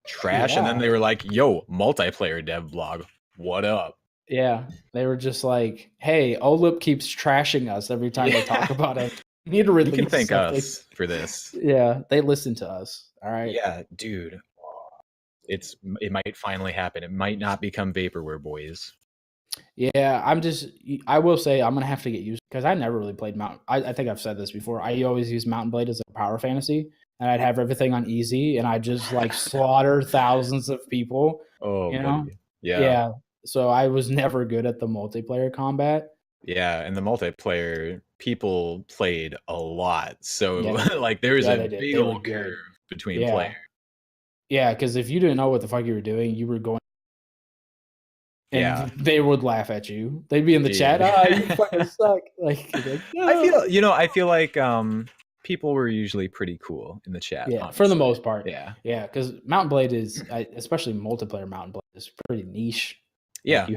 Speaker 2: Trash, and then
Speaker 1: Yeah.
Speaker 2: they were like, "Yo, multiplayer dev blog, what up?"
Speaker 1: Yeah, they were just like, "Hey, Olip keeps trashing us every time they talk
Speaker 2: Yeah.
Speaker 1: about it. We need to release
Speaker 2: You can thank
Speaker 1: something."
Speaker 2: us for this.
Speaker 1: Yeah, they listen to us. All right.
Speaker 2: Yeah, dude. It might finally happen. It might not become vaporware, boys.
Speaker 1: Yeah, I will say I'm gonna have to get used because I never really played Mountain. I think I've said this before. I always use Mountain Blade as a power fantasy, and I'd have everything on easy, and I just like slaughter thousands of people.
Speaker 2: Oh,
Speaker 1: You know?
Speaker 2: buddy. Yeah.
Speaker 1: Yeah. So I was never good at the multiplayer combat.
Speaker 2: Yeah, and the multiplayer people played a lot. So
Speaker 1: Yeah, they
Speaker 2: like there was
Speaker 1: Yeah,
Speaker 2: a
Speaker 1: they did.
Speaker 2: big
Speaker 1: They were
Speaker 2: old
Speaker 1: good.
Speaker 2: curve between
Speaker 1: Yeah.
Speaker 2: players.
Speaker 1: Yeah, because if you didn't know what the fuck you were doing, you were going. And
Speaker 2: Yeah.
Speaker 1: they would laugh at you. They'd be in the
Speaker 2: Dude.
Speaker 1: chat. Ah, you fucking suck. Like
Speaker 2: I feel like people were usually pretty cool in the chat.
Speaker 1: yeah, for the
Speaker 2: honestly.
Speaker 1: most part.
Speaker 2: Yeah.
Speaker 1: Yeah, because Mountain Blade is, especially multiplayer Mountain Blade, is pretty niche.
Speaker 2: Yeah.
Speaker 1: Like, you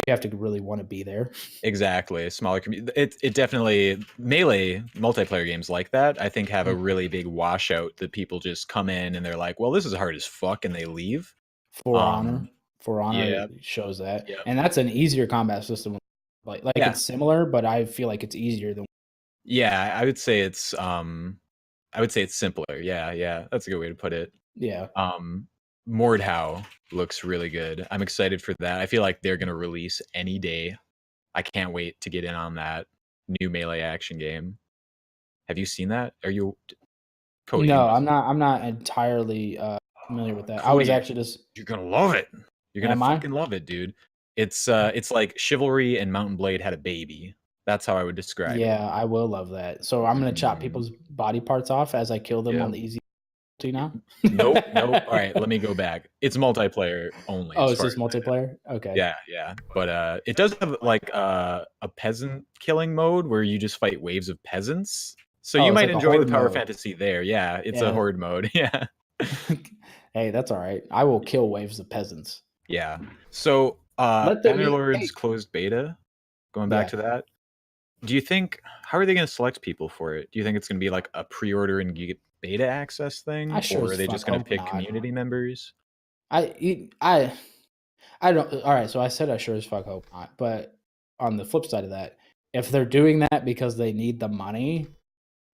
Speaker 1: have to really want to be there.
Speaker 2: Exactly. Smaller community. It definitely Melee multiplayer games like that, I think, have a really big washout that people just come in and they're like, well, this is hard as fuck, and they leave.
Speaker 1: For Honor
Speaker 2: yeah.
Speaker 1: shows that,
Speaker 2: Yep.
Speaker 1: and that's an easier combat system. Like
Speaker 2: Yeah.
Speaker 1: it's similar, but I feel like it's easier than.
Speaker 2: Yeah, I would say it's simpler. Yeah. That's a good way to put it.
Speaker 1: Yeah,
Speaker 2: Mordhau looks really good. I'm excited for that. I feel like they're gonna release any day. I can't wait to get in on that new Melee action game. Have you seen that? Are you Cody?
Speaker 1: no, I'm not entirely familiar with that. I was
Speaker 2: Cody,
Speaker 1: actually just.
Speaker 2: You're gonna love it. You're gonna
Speaker 1: Am I?
Speaker 2: fucking love it, dude. It's like Chivalry and Mountain Blade had a baby. That's how I would describe it.
Speaker 1: Yeah, I will love that. So I'm gonna chop
Speaker 2: Mhm.
Speaker 1: people's body parts off as I kill them
Speaker 2: Yeah.
Speaker 1: on the easy now.
Speaker 2: Nope. All right, let me go back. It's multiplayer only.
Speaker 1: Oh,
Speaker 2: as
Speaker 1: it's
Speaker 2: far
Speaker 1: just
Speaker 2: as I know.
Speaker 1: multiplayer. Okay.
Speaker 2: Yeah. But it does have like a peasant killing mode where you just fight waves of peasants. So
Speaker 1: Oh,
Speaker 2: you
Speaker 1: it's
Speaker 2: might
Speaker 1: like a
Speaker 2: enjoy the
Speaker 1: horde
Speaker 2: power
Speaker 1: mode.
Speaker 2: fantasy there. Yeah, it's
Speaker 1: Yeah.
Speaker 2: a horde mode. Yeah.
Speaker 1: Hey, that's all right. I will kill waves of peasants.
Speaker 2: Yeah. So
Speaker 1: Let them eat
Speaker 2: Bannerlord's
Speaker 1: cake.
Speaker 2: closed beta. Going back
Speaker 1: Yeah.
Speaker 2: to that. Do you think how are they going to select people for it? Do you think it's going to be like a pre-order and you get beta access thing,
Speaker 1: I sure
Speaker 2: or are
Speaker 1: as
Speaker 2: they
Speaker 1: fuck
Speaker 2: just going to
Speaker 1: hope
Speaker 2: pick
Speaker 1: not.
Speaker 2: community members?
Speaker 1: I don't. All right, so I said I sure as fuck hope not. But on the flip side of that, if they're doing that because they need the money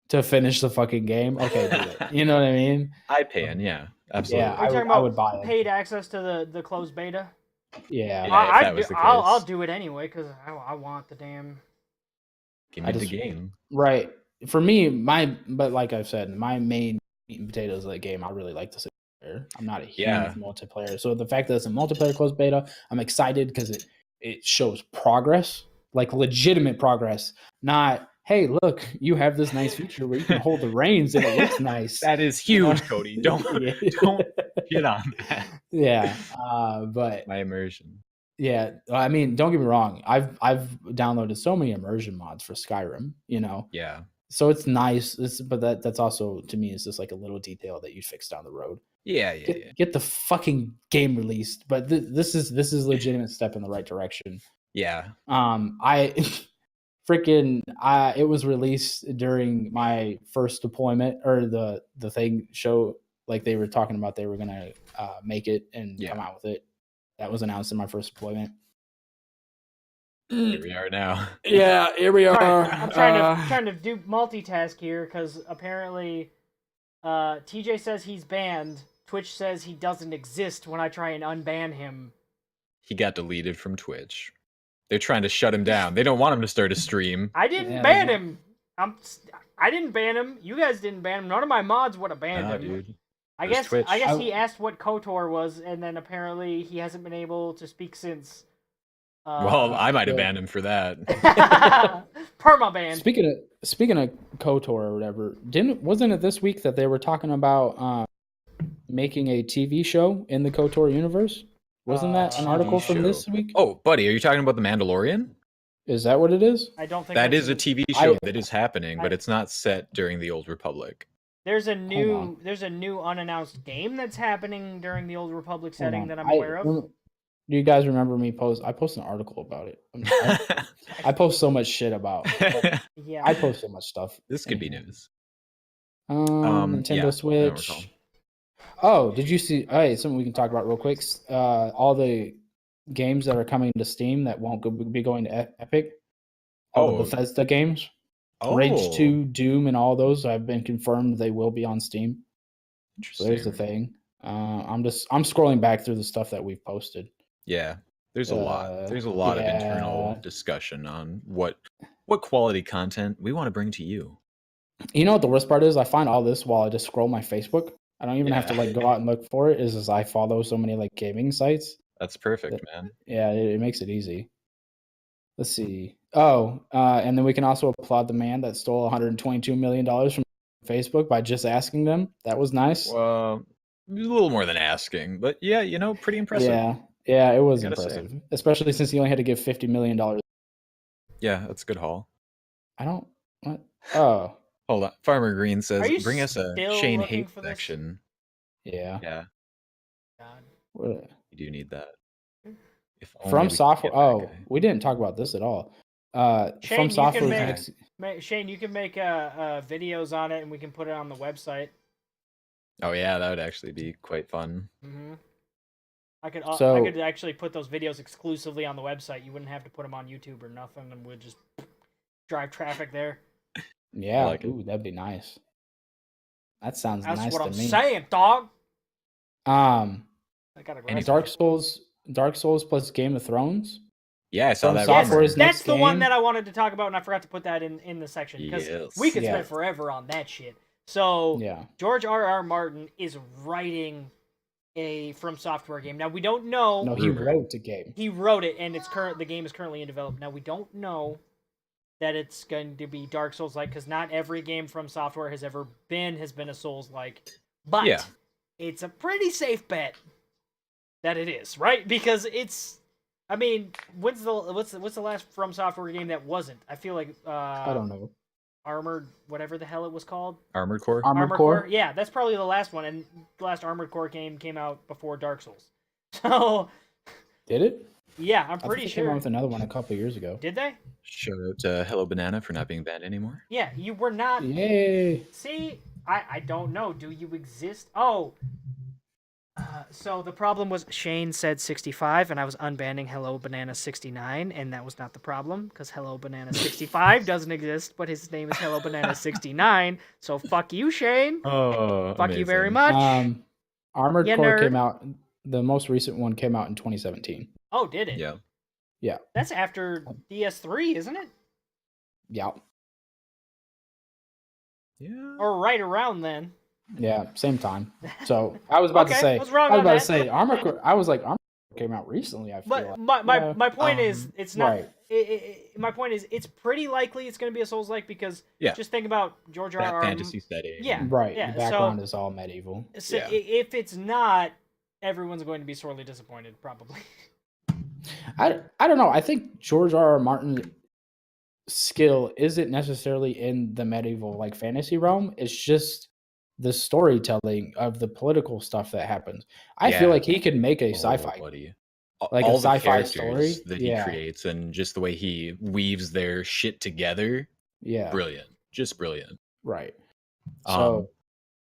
Speaker 1: to finish the fucking game, okay, do it. You know what I mean?
Speaker 2: I pay in, yeah, absolutely.
Speaker 1: Yeah,
Speaker 3: Are you talking
Speaker 1: I
Speaker 3: about
Speaker 1: would buy it.
Speaker 3: paid access to the closed beta?
Speaker 1: Yeah,
Speaker 2: Yeah. if that was the
Speaker 3: I'll
Speaker 2: case.
Speaker 3: do it anyway because I want the damn.
Speaker 2: Give
Speaker 1: I
Speaker 2: me the
Speaker 1: just-
Speaker 2: game.
Speaker 1: right. For me, but like I've said, my main meat and potatoes of the game, I really like the single player. I'm not a huge
Speaker 2: Yeah.
Speaker 1: multiplayer, so the fact that it's a multiplayer closed beta, I'm excited because it shows progress, like legitimate progress. Not, hey, look, you have this nice feature where you can hold the reins and it looks nice.
Speaker 2: That is
Speaker 1: You know?
Speaker 2: huge, Cody. Don't
Speaker 1: Yeah.
Speaker 2: don't get on that.
Speaker 1: Yeah, but
Speaker 2: My immersion.
Speaker 1: yeah, I mean, don't get me wrong. I've downloaded so many immersion mods for Skyrim. You know,
Speaker 2: Yeah.
Speaker 1: so it's nice. But that's also to me is just like a little detail that you fix down the road.
Speaker 2: Yeah.
Speaker 1: Get the fucking game released. But this is a legitimate step in the right direction.
Speaker 2: Yeah.
Speaker 1: I freaking it was released during my first deployment or the thing show, like they were talking about they were gonna make it and
Speaker 2: Yeah.
Speaker 1: come out with it. That was announced in my first deployment.
Speaker 2: Here we are now.
Speaker 1: Yeah, here we are.
Speaker 3: I'm trying to do multitask here because apparently, TJ says he's banned. Twitch says he doesn't exist when I try and unban him.
Speaker 2: He got deleted from Twitch. They're trying to shut him down. They don't want him to start a stream.
Speaker 3: I didn't ban him. I didn't ban him. You guys didn't ban him. None of my mods would have banned him.
Speaker 2: Dude.
Speaker 3: I
Speaker 2: There's
Speaker 3: guess
Speaker 2: Twitch.
Speaker 3: he asked what KOTOR was, and then apparently he hasn't been able to speak since.
Speaker 2: Well, I might have banned him for that.
Speaker 3: Permaban.
Speaker 1: Speaking of KOTOR or whatever, wasn't it this week that they were talking about making a TV show in the KOTOR universe? Wasn't that an article from this week?
Speaker 2: Oh, buddy, are you talking about The Mandalorian?
Speaker 1: Is that what it is?
Speaker 3: I don't think
Speaker 2: that is a TV show that is happening, but it's not set during the Old Republic.
Speaker 3: There's a new unannounced game that's happening during the Old Republic setting that I'm aware of.
Speaker 1: Do you guys remember me post? I posted an article about it. I post so much shit about.
Speaker 3: Yeah,
Speaker 1: I post so much stuff.
Speaker 2: This could be news.
Speaker 1: Nintendo Switch. Oh, did you see? Hey, something we can talk about real quick. All the games that are coming to Steam that won't be going to Epic. All the Bethesda games. Rage 2, Doom, and all those have been confirmed they will be on Steam. So there's the thing. I'm scrolling back through the stuff that we've posted.
Speaker 2: Yeah, there's a lot. There's a lot of internal discussion on what quality content we want to bring to you.
Speaker 1: You know what the worst part is? I find all this while I just scroll my Facebook. I don't even have to go out and look for it. Is I follow so many gaming sites.
Speaker 2: That's perfect, man.
Speaker 1: Yeah, it makes it easy. Let's see. Oh, and then we can also applaud the man that stole $122 million from Facebook by just asking them. That was nice.
Speaker 2: Well, a little more than asking, but yeah, pretty impressive.
Speaker 1: Yeah, it was impressive, especially since he only had to give $50 million.
Speaker 2: Yeah, that's a good haul.
Speaker 1: I don't. What? Oh,
Speaker 2: hold on. Farmer Green says, "Bring us a Shane hate section."
Speaker 1: Yeah.
Speaker 2: Yeah.
Speaker 3: God.
Speaker 1: What?
Speaker 2: You do need that.
Speaker 1: From Software. Oh, we didn't talk about this at all.
Speaker 3: Shane,
Speaker 1: From Software.
Speaker 3: Shane, you can make videos on it, and we can put it on the website.
Speaker 2: Oh yeah, that would actually be quite fun.
Speaker 3: Mm-hmm. I could actually put those videos exclusively on the website. You wouldn't have to put them on YouTube or nothing, and we'd just drive traffic there.
Speaker 1: Yeah, that'd be nice. That sounds nice to me.
Speaker 3: That's what I'm saying, dog.
Speaker 1: I got Dark Souls plus Game of Thrones.
Speaker 2: Yeah, I saw that.
Speaker 3: That's the one that I wanted to talk about, and I forgot to put that in the section because we could spend forever on that shit. So George R.R. Martin is writing a From Software game. Now we don't know.
Speaker 1: No, he wrote the game.
Speaker 3: He wrote it, and the game is currently in development. Now we don't know that it's going to be Dark Souls-like because not every game From Software has been a Souls-like, but it's a pretty safe bet that it is, right? Because it's. I mean, what's the last From Software game that wasn't? I feel like
Speaker 1: I don't know.
Speaker 3: Armored, whatever the hell it was called.
Speaker 2: Armored Core.
Speaker 1: Armored Core.
Speaker 3: Yeah, that's probably the last one, and the last Armored Core game came out before Dark Souls. So.
Speaker 1: Did it?
Speaker 3: Yeah, I'm pretty sure.
Speaker 1: They came out with another one a couple of years ago.
Speaker 3: Did they?
Speaker 2: Shout out to Hello Banana for not being banned anymore.
Speaker 3: Yeah, you were not.
Speaker 1: Yay!
Speaker 3: See, I don't know. Do you exist? Oh. So the problem was Shane said 65, and I was unbanning Hello Banana 69, and that was not the problem, because Hello Banana 65 doesn't exist, but his name is Hello Banana 69, so fuck you, Shane.
Speaker 2: Oh,
Speaker 3: fuck you very much.
Speaker 1: Armored Core came out, the most recent one came out in 2017.
Speaker 3: Oh, did it?
Speaker 1: Yeah.
Speaker 3: That's after DS3, isn't it?
Speaker 1: Yeah.
Speaker 3: Or right around then.
Speaker 1: Yeah, same time. So I was about to say, Armored Core. I was like, Armored Core came out recently. I feel
Speaker 3: like. My point is, it's not. Right. My point is, it's pretty likely it's going to be a Souls-like because just think about George R.R.
Speaker 2: fantasy setting.
Speaker 3: Yeah,
Speaker 1: right.
Speaker 3: Yeah.
Speaker 1: The background is all medieval.
Speaker 3: So if it's not, everyone's going to be sorely disappointed, probably.
Speaker 1: I don't know. I think George R.R. Martin's skill isn't necessarily in the medieval fantasy realm. It's just the storytelling of the political stuff that happens. I feel like he could make a sci-fi,
Speaker 2: all
Speaker 1: a sci-fi story
Speaker 2: that he creates, and just the way he weaves their shit together.
Speaker 1: Yeah,
Speaker 2: brilliant, just brilliant.
Speaker 1: Right. So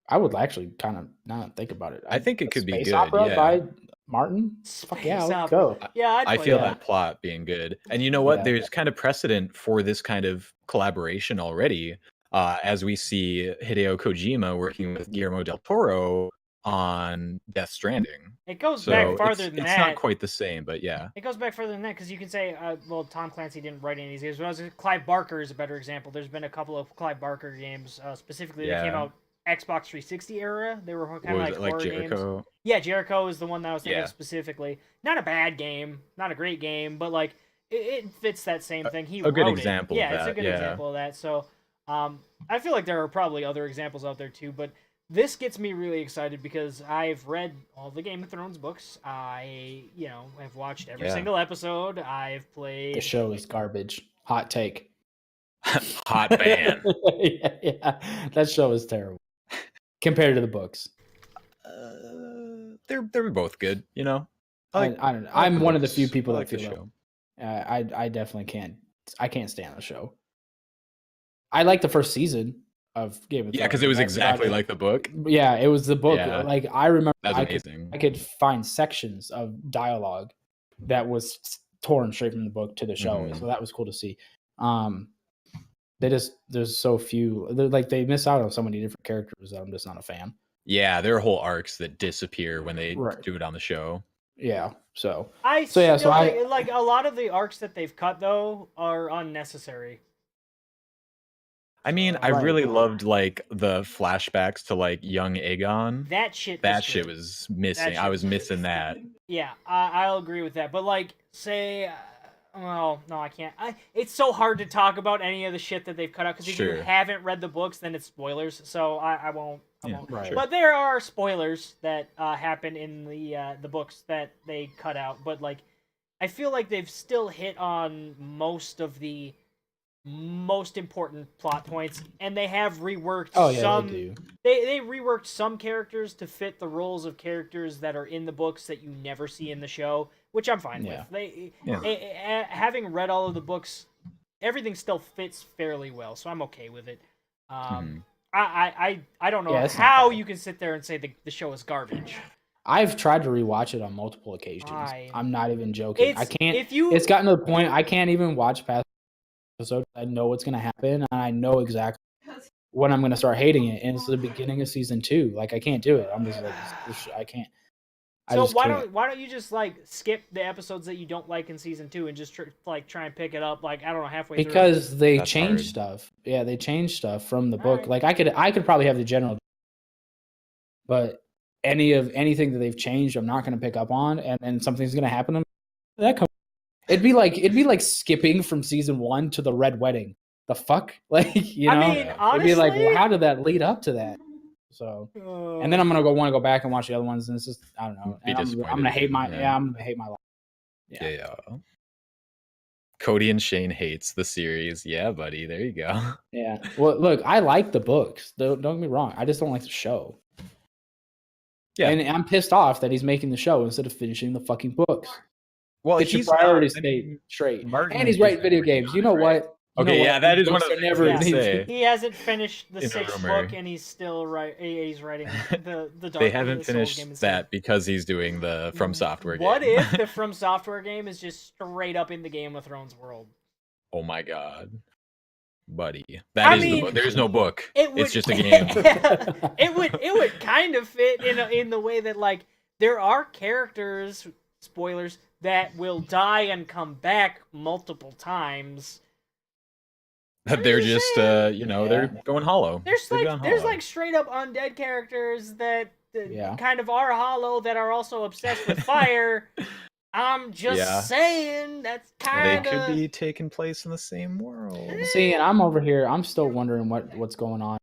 Speaker 1: I would actually kind of not think about it.
Speaker 2: I think it could be good.
Speaker 1: Opera Martin? Fuck yeah,
Speaker 3: Space
Speaker 1: let's
Speaker 3: Opera.
Speaker 1: go.
Speaker 3: Yeah, I'd
Speaker 2: I
Speaker 3: play
Speaker 2: feel
Speaker 3: that.
Speaker 2: that plot being good. And you know what?
Speaker 1: Yeah.
Speaker 2: There's kind of precedent for this kind of collaboration already, as we see Hideo Kojima working with Guillermo del Toro on Death Stranding.
Speaker 3: It goes
Speaker 2: So
Speaker 3: back farther than
Speaker 2: it's
Speaker 3: that.
Speaker 2: not quite the same, but yeah.
Speaker 3: It goes back further than that because you can say, well, Tom Clancy didn't write any of these games. But Clive Barker is a better example. There's been a couple of Clive Barker games, specifically that came
Speaker 2: Yeah.
Speaker 3: out Xbox 360 era. They were kind of
Speaker 2: What was
Speaker 3: like
Speaker 2: it, like
Speaker 3: horror games.
Speaker 2: Jericho?
Speaker 3: Yeah, Jericho is the one that I was thinking
Speaker 2: Yeah.
Speaker 3: of specifically. Not a bad game, not a great game, but like it fits that same thing. He
Speaker 2: a good
Speaker 3: wrote
Speaker 2: example
Speaker 3: it.
Speaker 2: of
Speaker 3: Yeah, it's a
Speaker 2: that,
Speaker 3: good
Speaker 2: yeah.
Speaker 3: example of that. So, I feel like there are probably other examples out there too, but this gets me really excited because I've read all the Game of Thrones books. I, have watched every
Speaker 2: Yeah.
Speaker 3: single episode. I've
Speaker 1: The
Speaker 3: played.
Speaker 1: show is garbage. Hot take.
Speaker 2: Hot ban.
Speaker 1: yeah, that show is terrible compared to the books.
Speaker 2: They're both good, you know.
Speaker 1: I don't know.
Speaker 2: I like
Speaker 1: I'm
Speaker 2: the
Speaker 1: one of the
Speaker 2: books.
Speaker 1: few people
Speaker 2: I
Speaker 1: that
Speaker 2: like the
Speaker 1: feel
Speaker 2: show.
Speaker 1: I definitely can't. I can't stand the show. I like the first season of Game of Thrones.
Speaker 2: Yeah, because it was
Speaker 1: That's about
Speaker 2: exactly
Speaker 1: it.
Speaker 2: like the book.
Speaker 1: Yeah, it was the book.
Speaker 2: Yeah.
Speaker 1: Like I remember,
Speaker 2: That's
Speaker 1: I
Speaker 2: amazing.
Speaker 1: could find sections of dialogue that was torn straight from the book to the show.
Speaker 2: Mhm.
Speaker 1: So that was cool to see. There's so few. They miss out on so many different characters that I'm just not a fan.
Speaker 2: Yeah, there are whole arcs that disappear when they
Speaker 1: Right.
Speaker 2: do it on the show.
Speaker 1: Yeah. So
Speaker 3: I
Speaker 1: So, yeah,
Speaker 3: still
Speaker 1: so I-
Speaker 3: think, like a lot of the arcs that they've cut though are unnecessary.
Speaker 2: I mean, I
Speaker 1: Right.
Speaker 2: really loved like the flashbacks to like young Aegon.
Speaker 3: That shit.
Speaker 2: That
Speaker 3: was
Speaker 2: shit
Speaker 3: good.
Speaker 2: was missing.
Speaker 3: That
Speaker 2: I
Speaker 3: shit
Speaker 2: was
Speaker 3: was
Speaker 2: missing that.
Speaker 3: Yeah, I'll agree with that. But like, say, well, no, I can't. It's so hard to talk about any of the shit that they've cut out because if you
Speaker 2: Sure.
Speaker 3: haven't read the books, then it's spoilers. So I won't. I
Speaker 2: Yeah,
Speaker 3: won't.
Speaker 1: Right.
Speaker 2: sure.
Speaker 3: But there are spoilers that happen in the books that they cut out. But like, I feel like they've still hit on most of the most important plot points, and they have reworked
Speaker 1: oh yeah,
Speaker 3: some.
Speaker 1: they do.
Speaker 3: They reworked some characters to fit the roles of characters that are in the books that you never see in the show, which I'm fine
Speaker 1: Yeah.
Speaker 3: with.
Speaker 2: Yeah.
Speaker 3: Having read all of the books, everything still fits fairly well, so I'm okay with it.
Speaker 2: Mhm.
Speaker 3: I don't know
Speaker 1: Yeah, it's not
Speaker 3: how
Speaker 1: bad.
Speaker 3: you can sit there and say the show is garbage.
Speaker 1: I've tried to rewatch it on multiple occasions. I'm not even joking. I can't.
Speaker 3: If you
Speaker 1: It's gotten to the point I can't even watch past episodes. I know what's gonna happen, and I know exactly when I'm gonna start hating it. And it's the beginning of season 2. Like I can't do it. I'm just like I can't. I
Speaker 3: So
Speaker 1: just
Speaker 3: why
Speaker 1: can't.
Speaker 3: don't you just like skip the episodes that you don't like in season 2 and just try and pick it up like I don't know halfway through?
Speaker 1: Because they
Speaker 2: That's
Speaker 1: change
Speaker 2: hard.
Speaker 1: stuff. Yeah, they change stuff from the book.
Speaker 3: Alright.
Speaker 1: Like I could probably have the general, but anything that they've changed, I'm not gonna pick up on, and then something's gonna happen. That comes. It'd be like skipping from season 1 to the Red Wedding. The fuck, like you know?
Speaker 3: I mean,
Speaker 2: Yeah.
Speaker 3: honestly,
Speaker 1: It'd be like, well, how did that lead up to that? So, and then I'm gonna want to go back and watch the other ones, and it's just I don't know.
Speaker 2: Be
Speaker 1: And I'm
Speaker 2: disappointed
Speaker 1: gonna hate
Speaker 2: again,
Speaker 1: my
Speaker 2: yeah.
Speaker 1: I'm gonna hate my life. Yeah.
Speaker 2: Yeah. Cody and Shane hates the series. Yeah, buddy. There you go.
Speaker 1: Yeah. Well, look, I like the books. Don't get me wrong. I just don't like the show.
Speaker 2: Yeah.
Speaker 1: And I'm pissed off that he's making the show instead of finishing the fucking books.
Speaker 2: Well,
Speaker 1: Get your
Speaker 2: he's
Speaker 1: priorities
Speaker 2: not- I mean,
Speaker 1: straight.
Speaker 2: Martin
Speaker 1: And he's
Speaker 2: is
Speaker 1: writing video
Speaker 2: working
Speaker 1: games.
Speaker 2: on
Speaker 1: You
Speaker 2: it,
Speaker 1: know
Speaker 2: right?
Speaker 1: what? You
Speaker 2: Okay,
Speaker 1: know
Speaker 2: yeah,
Speaker 1: what?
Speaker 2: that is
Speaker 1: Books
Speaker 2: one of
Speaker 1: are
Speaker 2: the
Speaker 1: never
Speaker 2: things to
Speaker 1: these-
Speaker 2: say.
Speaker 3: He hasn't finished the
Speaker 2: In a
Speaker 3: 6th
Speaker 2: rumor.
Speaker 3: book, and he's still he's writing the Dark.
Speaker 2: They haven't
Speaker 3: the Souls
Speaker 2: finished
Speaker 3: game instead.
Speaker 2: that because he's doing the From Software game.
Speaker 3: What if the From Software game is just straight up in the Game of Thrones world?
Speaker 2: Oh my god, buddy, that is the
Speaker 3: mean,
Speaker 2: book. There's no book.
Speaker 3: It would,
Speaker 2: It's just a game.
Speaker 3: it would kind of fit in the way that like there are characters, spoilers, that will die and come back multiple times.
Speaker 2: They're just
Speaker 1: Yeah.
Speaker 2: they're going hollow.
Speaker 3: There's
Speaker 2: They've
Speaker 3: like
Speaker 2: gone
Speaker 3: there's
Speaker 2: hollow.
Speaker 3: like straight up undead characters that
Speaker 1: Yeah.
Speaker 3: kind of are hollow that are also obsessed with fire. I'm just
Speaker 2: Yeah.
Speaker 3: saying that's
Speaker 2: They
Speaker 3: kind
Speaker 2: could
Speaker 3: of
Speaker 2: be taking place in the same world.
Speaker 1: See, and I'm over here. I'm still wondering what's going on.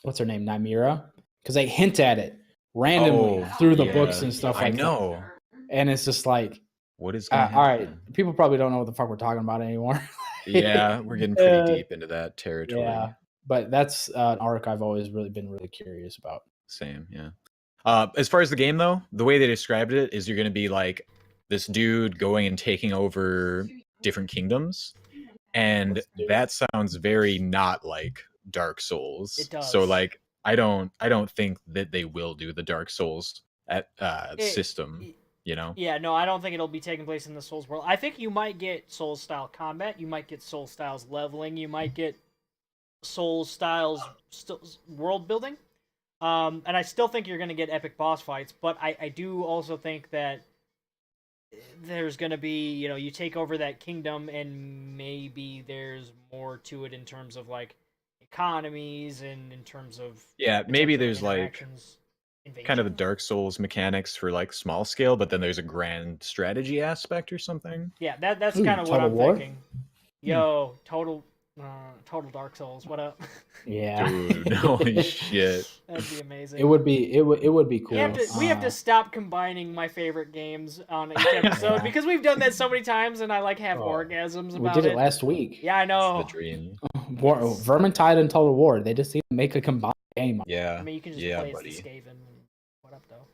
Speaker 1: What's her name? Nymeria? Because they hint at it randomly through the
Speaker 2: yeah.
Speaker 1: books and stuff
Speaker 2: I
Speaker 1: like
Speaker 2: know.
Speaker 1: that. And it's just like,
Speaker 2: What is
Speaker 1: all
Speaker 2: going
Speaker 1: right, people probably don't know what the fuck we're talking about anymore.
Speaker 2: Yeah, we're getting pretty
Speaker 1: Uh,
Speaker 2: deep into that territory.
Speaker 1: Yeah, but that's an arc I've always been really curious about.
Speaker 2: Same, yeah. As far as the game though, the way they described it is you're gonna be like this dude going and taking over different kingdoms. And
Speaker 1: Let's do it.
Speaker 2: that sounds very not like Dark Souls.
Speaker 3: It does.
Speaker 2: So like I don't think that they will do the Dark Souls system. You know?
Speaker 3: Yeah, no, I don't think it'll be taking place in the Souls world. I think you might get Souls style combat. You might get Souls styles leveling. You might get Souls styles world building. And I still think you're going to get epic boss fights. But I do also think that there's going to be, you take over that kingdom and maybe there's more to it in terms of like economies and in terms of
Speaker 2: maybe there's like kind of the
Speaker 3: invasion.
Speaker 2: Dark Souls mechanics for like small scale, but then there's a grand strategy aspect or something.
Speaker 3: Yeah, that's
Speaker 1: Ooh,
Speaker 3: kind of what
Speaker 1: Total
Speaker 3: I'm
Speaker 1: War?
Speaker 3: thinking. Yo, total Dark Souls. What up?
Speaker 1: Yeah.
Speaker 2: Dude, holy shit.
Speaker 3: That'd be amazing.
Speaker 1: It would be cool.
Speaker 3: We have to stop combining my favorite games on each episode
Speaker 1: Yeah.
Speaker 3: because we've done that so many times and I like have orgasms
Speaker 1: We
Speaker 3: about
Speaker 1: did it last week.
Speaker 3: Yeah, I know.
Speaker 2: It's the dream.
Speaker 1: Vermintide and Total War. They just need to make a combined game.
Speaker 2: Yeah.
Speaker 3: I mean, you can just play as the Skaven. What up, though?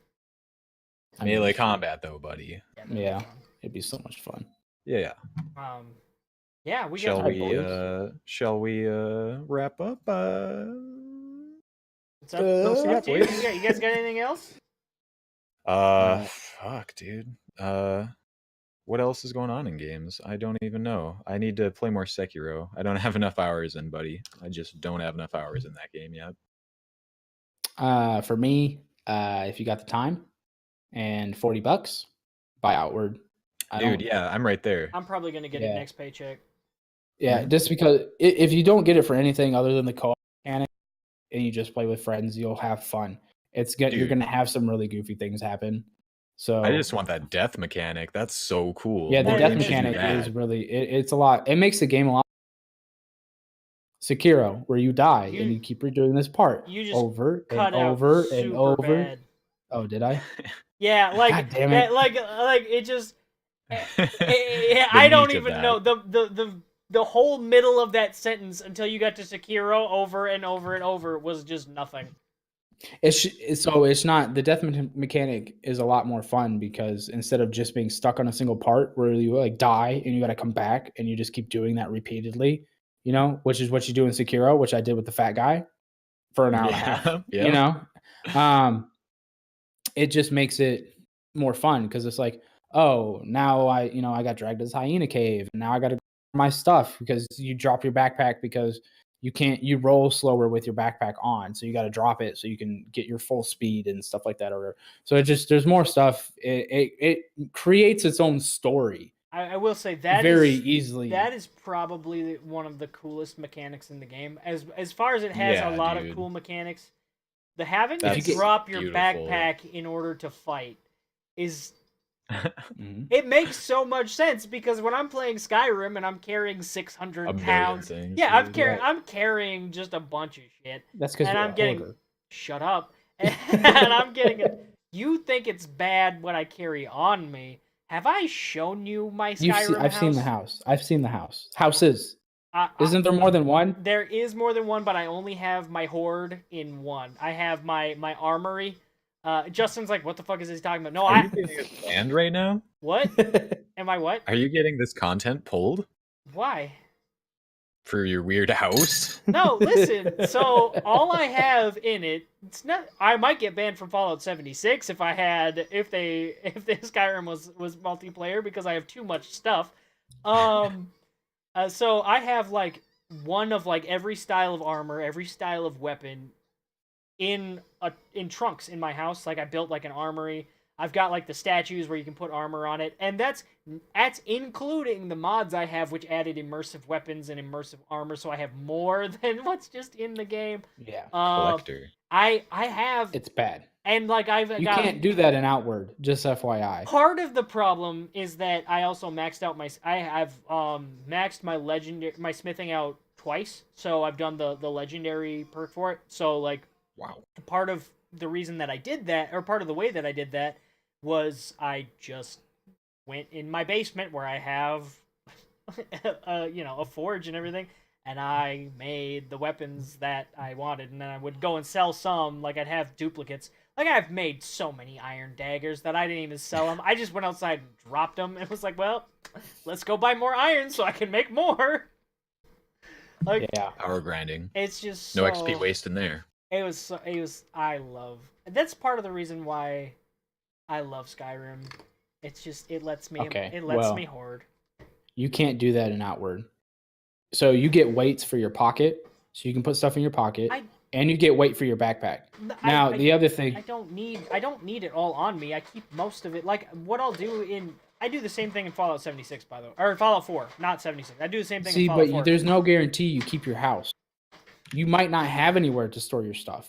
Speaker 2: Melee combat, though, buddy.
Speaker 1: Yeah, it'd be so much fun.
Speaker 2: Yeah.
Speaker 3: Yeah, we
Speaker 2: Shall
Speaker 3: got.
Speaker 2: we wrap up?
Speaker 3: What's up? You guys got anything else?
Speaker 2: Fuck, dude. What else is going on in games? I don't even know. I need to play more Sekiro. I don't have enough hours in, buddy. I just don't have enough hours in that game yet.
Speaker 1: For me, if you got the time and $40, buy Outward.
Speaker 2: Dude, yeah, I'm right there.
Speaker 3: I'm probably gonna get it next paycheck.
Speaker 1: Yeah, just because if you don't get it for anything other than the co-op mechanic and you just play with friends, you'll have fun. You're gonna have some really goofy things happen. So
Speaker 2: I just want that death mechanic. That's so cool.
Speaker 1: Yeah, the death mechanic is really it's a lot. It makes the game a lot. Sekiro, where you die and you keep redoing this part over and over and over. Bad. Oh, did I?
Speaker 3: Yeah, like
Speaker 1: God damn it.
Speaker 3: like it just. I don't even know the whole middle of that sentence until you got to Sekiro over and over and over was just nothing.
Speaker 1: It's not the death mechanic is a lot more fun because instead of just being stuck on a single part where you like die and you got to come back and you just keep doing that repeatedly, which is what you do in Sekiro, which I did with the fat guy for an hour and a half. It just makes it more fun because it's like, oh, now I got dragged to this hyena cave and now I got to go my stuff because you drop your backpack because you roll slower with your backpack on. So you got to drop it so you can get your full speed and stuff like that. So there's more stuff. It creates its own story.
Speaker 3: I will say that
Speaker 1: very easily.
Speaker 3: That is probably one of the coolest mechanics in the game. As far as it has a lot of cool mechanics, the having to drop your backpack in order to fight is it makes so much sense because when I'm playing Skyrim and I'm carrying 600 pounds, I'm carrying just a bunch of shit.
Speaker 1: That's because
Speaker 3: I'm getting shut up, and I'm getting it. You think it's bad what I carry on me? Have I shown you my Skyrim house?
Speaker 1: I've seen the house. I've seen the house. Houses. Isn't there more than one?
Speaker 3: There is more than one, but I only have my horde in one. I have my armory. Justin's like, what the fuck is he talking about? No,
Speaker 2: Are you getting this banned right now?
Speaker 3: What? Am I what?
Speaker 2: Are you getting this content pulled?
Speaker 3: Why?
Speaker 2: For your weird house?
Speaker 3: No, listen. So all I have in it, it's not. I might get banned from Fallout 76 if the Skyrim was multiplayer because I have too much stuff. So I have like one of like every style of armor, every style of weapon in trunks in my house. Like I built like an armory. I've got like the statues where you can put armor on it, and that's including the mods I have, which added immersive weapons and immersive armor. So I have more than what's just in the game.
Speaker 1: Yeah,
Speaker 2: collector.
Speaker 3: I have.
Speaker 1: It's bad.
Speaker 3: And like
Speaker 1: you can't do that in Outward. Just FYI.
Speaker 3: Part of the problem is that I also maxed out I've maxed my smithing out twice. So I've done the legendary perk for it. So like.
Speaker 2: Wow.
Speaker 3: Part of the reason that I did that, or part of the way that I did that, was I just went in my basement where I have, a forge and everything, and I made the weapons that I wanted, and then I would go and sell some. Like I'd have duplicates. Like I've made so many iron daggers that I didn't even sell them. I just went outside and dropped them, and was like, well, let's go buy more iron so I can make more. Like,
Speaker 1: yeah,
Speaker 2: power grinding.
Speaker 3: It's just
Speaker 2: no XP waste in there.
Speaker 3: That's part of the reason why I love Skyrim. It's just it lets me me hoard.
Speaker 1: You can't do that in Outward. So you get weights for your pocket, so you can put stuff in your pocket, and you get weight for your backpack. Now the other thing,
Speaker 3: I don't need it all on me. I keep most of it. Like what I'll do I do the same thing in Fallout 76, by the way, or Fallout 4, not 76. I do the same thing.
Speaker 1: See,
Speaker 3: in Fallout 4.
Speaker 1: but there's no guarantee you keep your house. You might not have anywhere to store your stuff.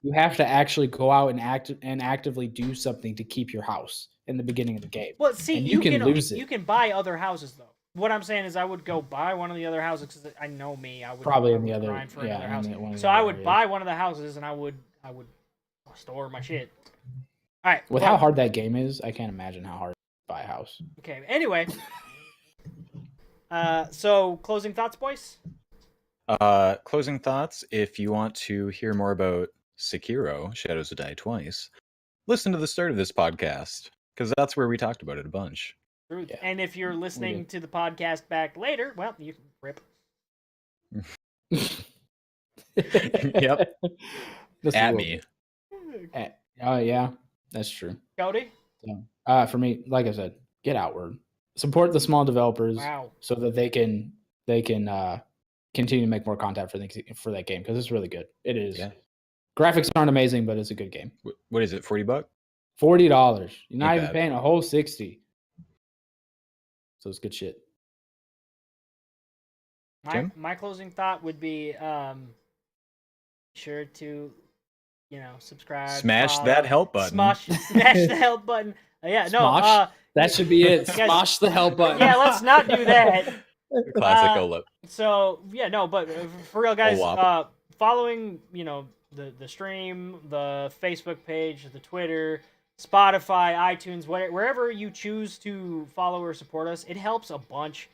Speaker 1: You have to actually go out and actively do something to keep your house in the beginning of the game.
Speaker 3: Well, see,
Speaker 1: and you can lose it.
Speaker 3: You can buy other houses though. What I'm saying is, I would go buy one of the other houses because I know me. I would
Speaker 1: probably in the
Speaker 3: grind
Speaker 1: other,
Speaker 3: for another house.
Speaker 1: So
Speaker 3: I would buy one of the houses and I would store my shit. All right.
Speaker 1: With how hard that game is, I can't imagine how hard to buy a house.
Speaker 3: Okay. Anyway, so closing thoughts, boys.
Speaker 2: Closing thoughts. If you want to hear more about Sekiro: Shadows Die Twice, listen to the start of this podcast because that's where we talked about it a bunch.
Speaker 3: Yeah. And if you're listening to the podcast back later, well, you can rip.
Speaker 2: Yep. At me.
Speaker 1: Oh yeah, that's true.
Speaker 3: Cody?
Speaker 1: So, for me, like I said, get Outward. Support the small developers so that they can continue to make more content for that game because it's really good. It is. Yeah. Graphics aren't amazing, but it's a good game.
Speaker 2: What is it? $40?
Speaker 1: $40. You're not even paying a whole $60. So it's good shit.
Speaker 3: My closing thought would be sure to subscribe.
Speaker 2: Smash that help button.
Speaker 3: Smash the help button.
Speaker 1: That should be it. Smash the help button.
Speaker 3: Yeah, let's not do that.
Speaker 2: Classic Olip.
Speaker 3: So but for real, guys, following the stream, the Facebook page, the Twitter, Spotify, iTunes, wherever you choose to follow or support us, it helps a bunch.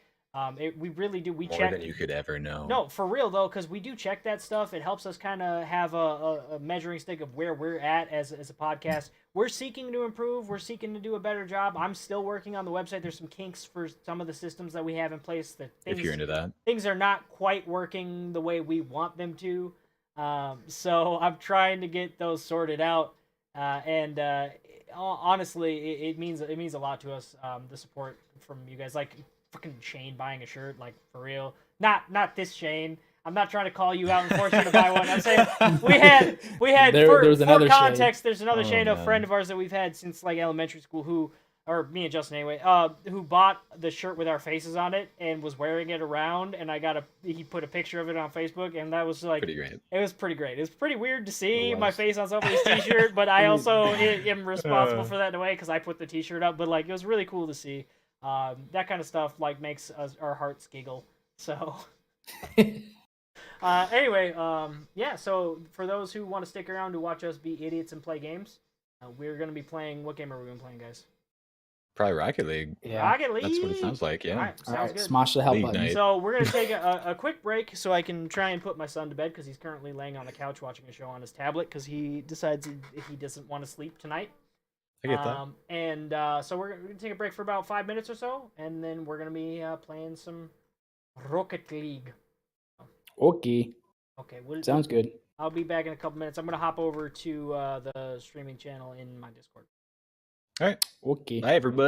Speaker 3: We really do. We
Speaker 2: More
Speaker 3: check
Speaker 2: than you could ever know.
Speaker 3: No, for real though, because we do check that stuff. It helps us kind of have a measuring stick of where we're at as a podcast. We're seeking to improve. We're seeking to do a better job. I'm still working on the website. There's some kinks for some of the systems that we have in place.
Speaker 2: If you're into that,
Speaker 3: things are not quite working the way we want them to. So I'm trying to get those sorted out. Honestly, it means a lot to us. The support from you guys, like fucking Shane buying a shirt, like for real. Not this Shane. I'm not trying to call you out and force you to buy one. I'm saying we had for context. Shane. There's another Shane, a friend of ours that we've had since like elementary school, or me and Justin anyway, who bought the shirt with our faces on it and was wearing it around, and he put a picture of it on Facebook, and that was like
Speaker 2: pretty great.
Speaker 3: It was pretty great. It was pretty weird to see my face on somebody's t-shirt, but I also am responsible for that in a way because I put the t-shirt up. But like it was really cool to see. That kind of stuff like makes our hearts giggle. So anyway, so for those who want to stick around to watch us be idiots and play games, we're going to be playing, what game are we going to be playing, guys?
Speaker 2: Probably Rocket League.
Speaker 3: Yeah. Rocket League.
Speaker 2: That's what it sounds like, yeah.
Speaker 3: All right, good.
Speaker 1: Smash the help button.
Speaker 3: So we're going to take a quick break so I can try and put my son to bed because he's currently laying on the couch watching a show on his tablet because he decides he doesn't want to sleep tonight.
Speaker 2: I get that.
Speaker 3: So we're going to take a break for about 5 minutes or so, and then we're going to be playing some Rocket League.
Speaker 1: Okay. Sounds good.
Speaker 3: I'll be back in a couple minutes. I'm going to hop over to the streaming channel in my Discord.
Speaker 2: All right.
Speaker 1: Okay.
Speaker 2: Bye, everybody.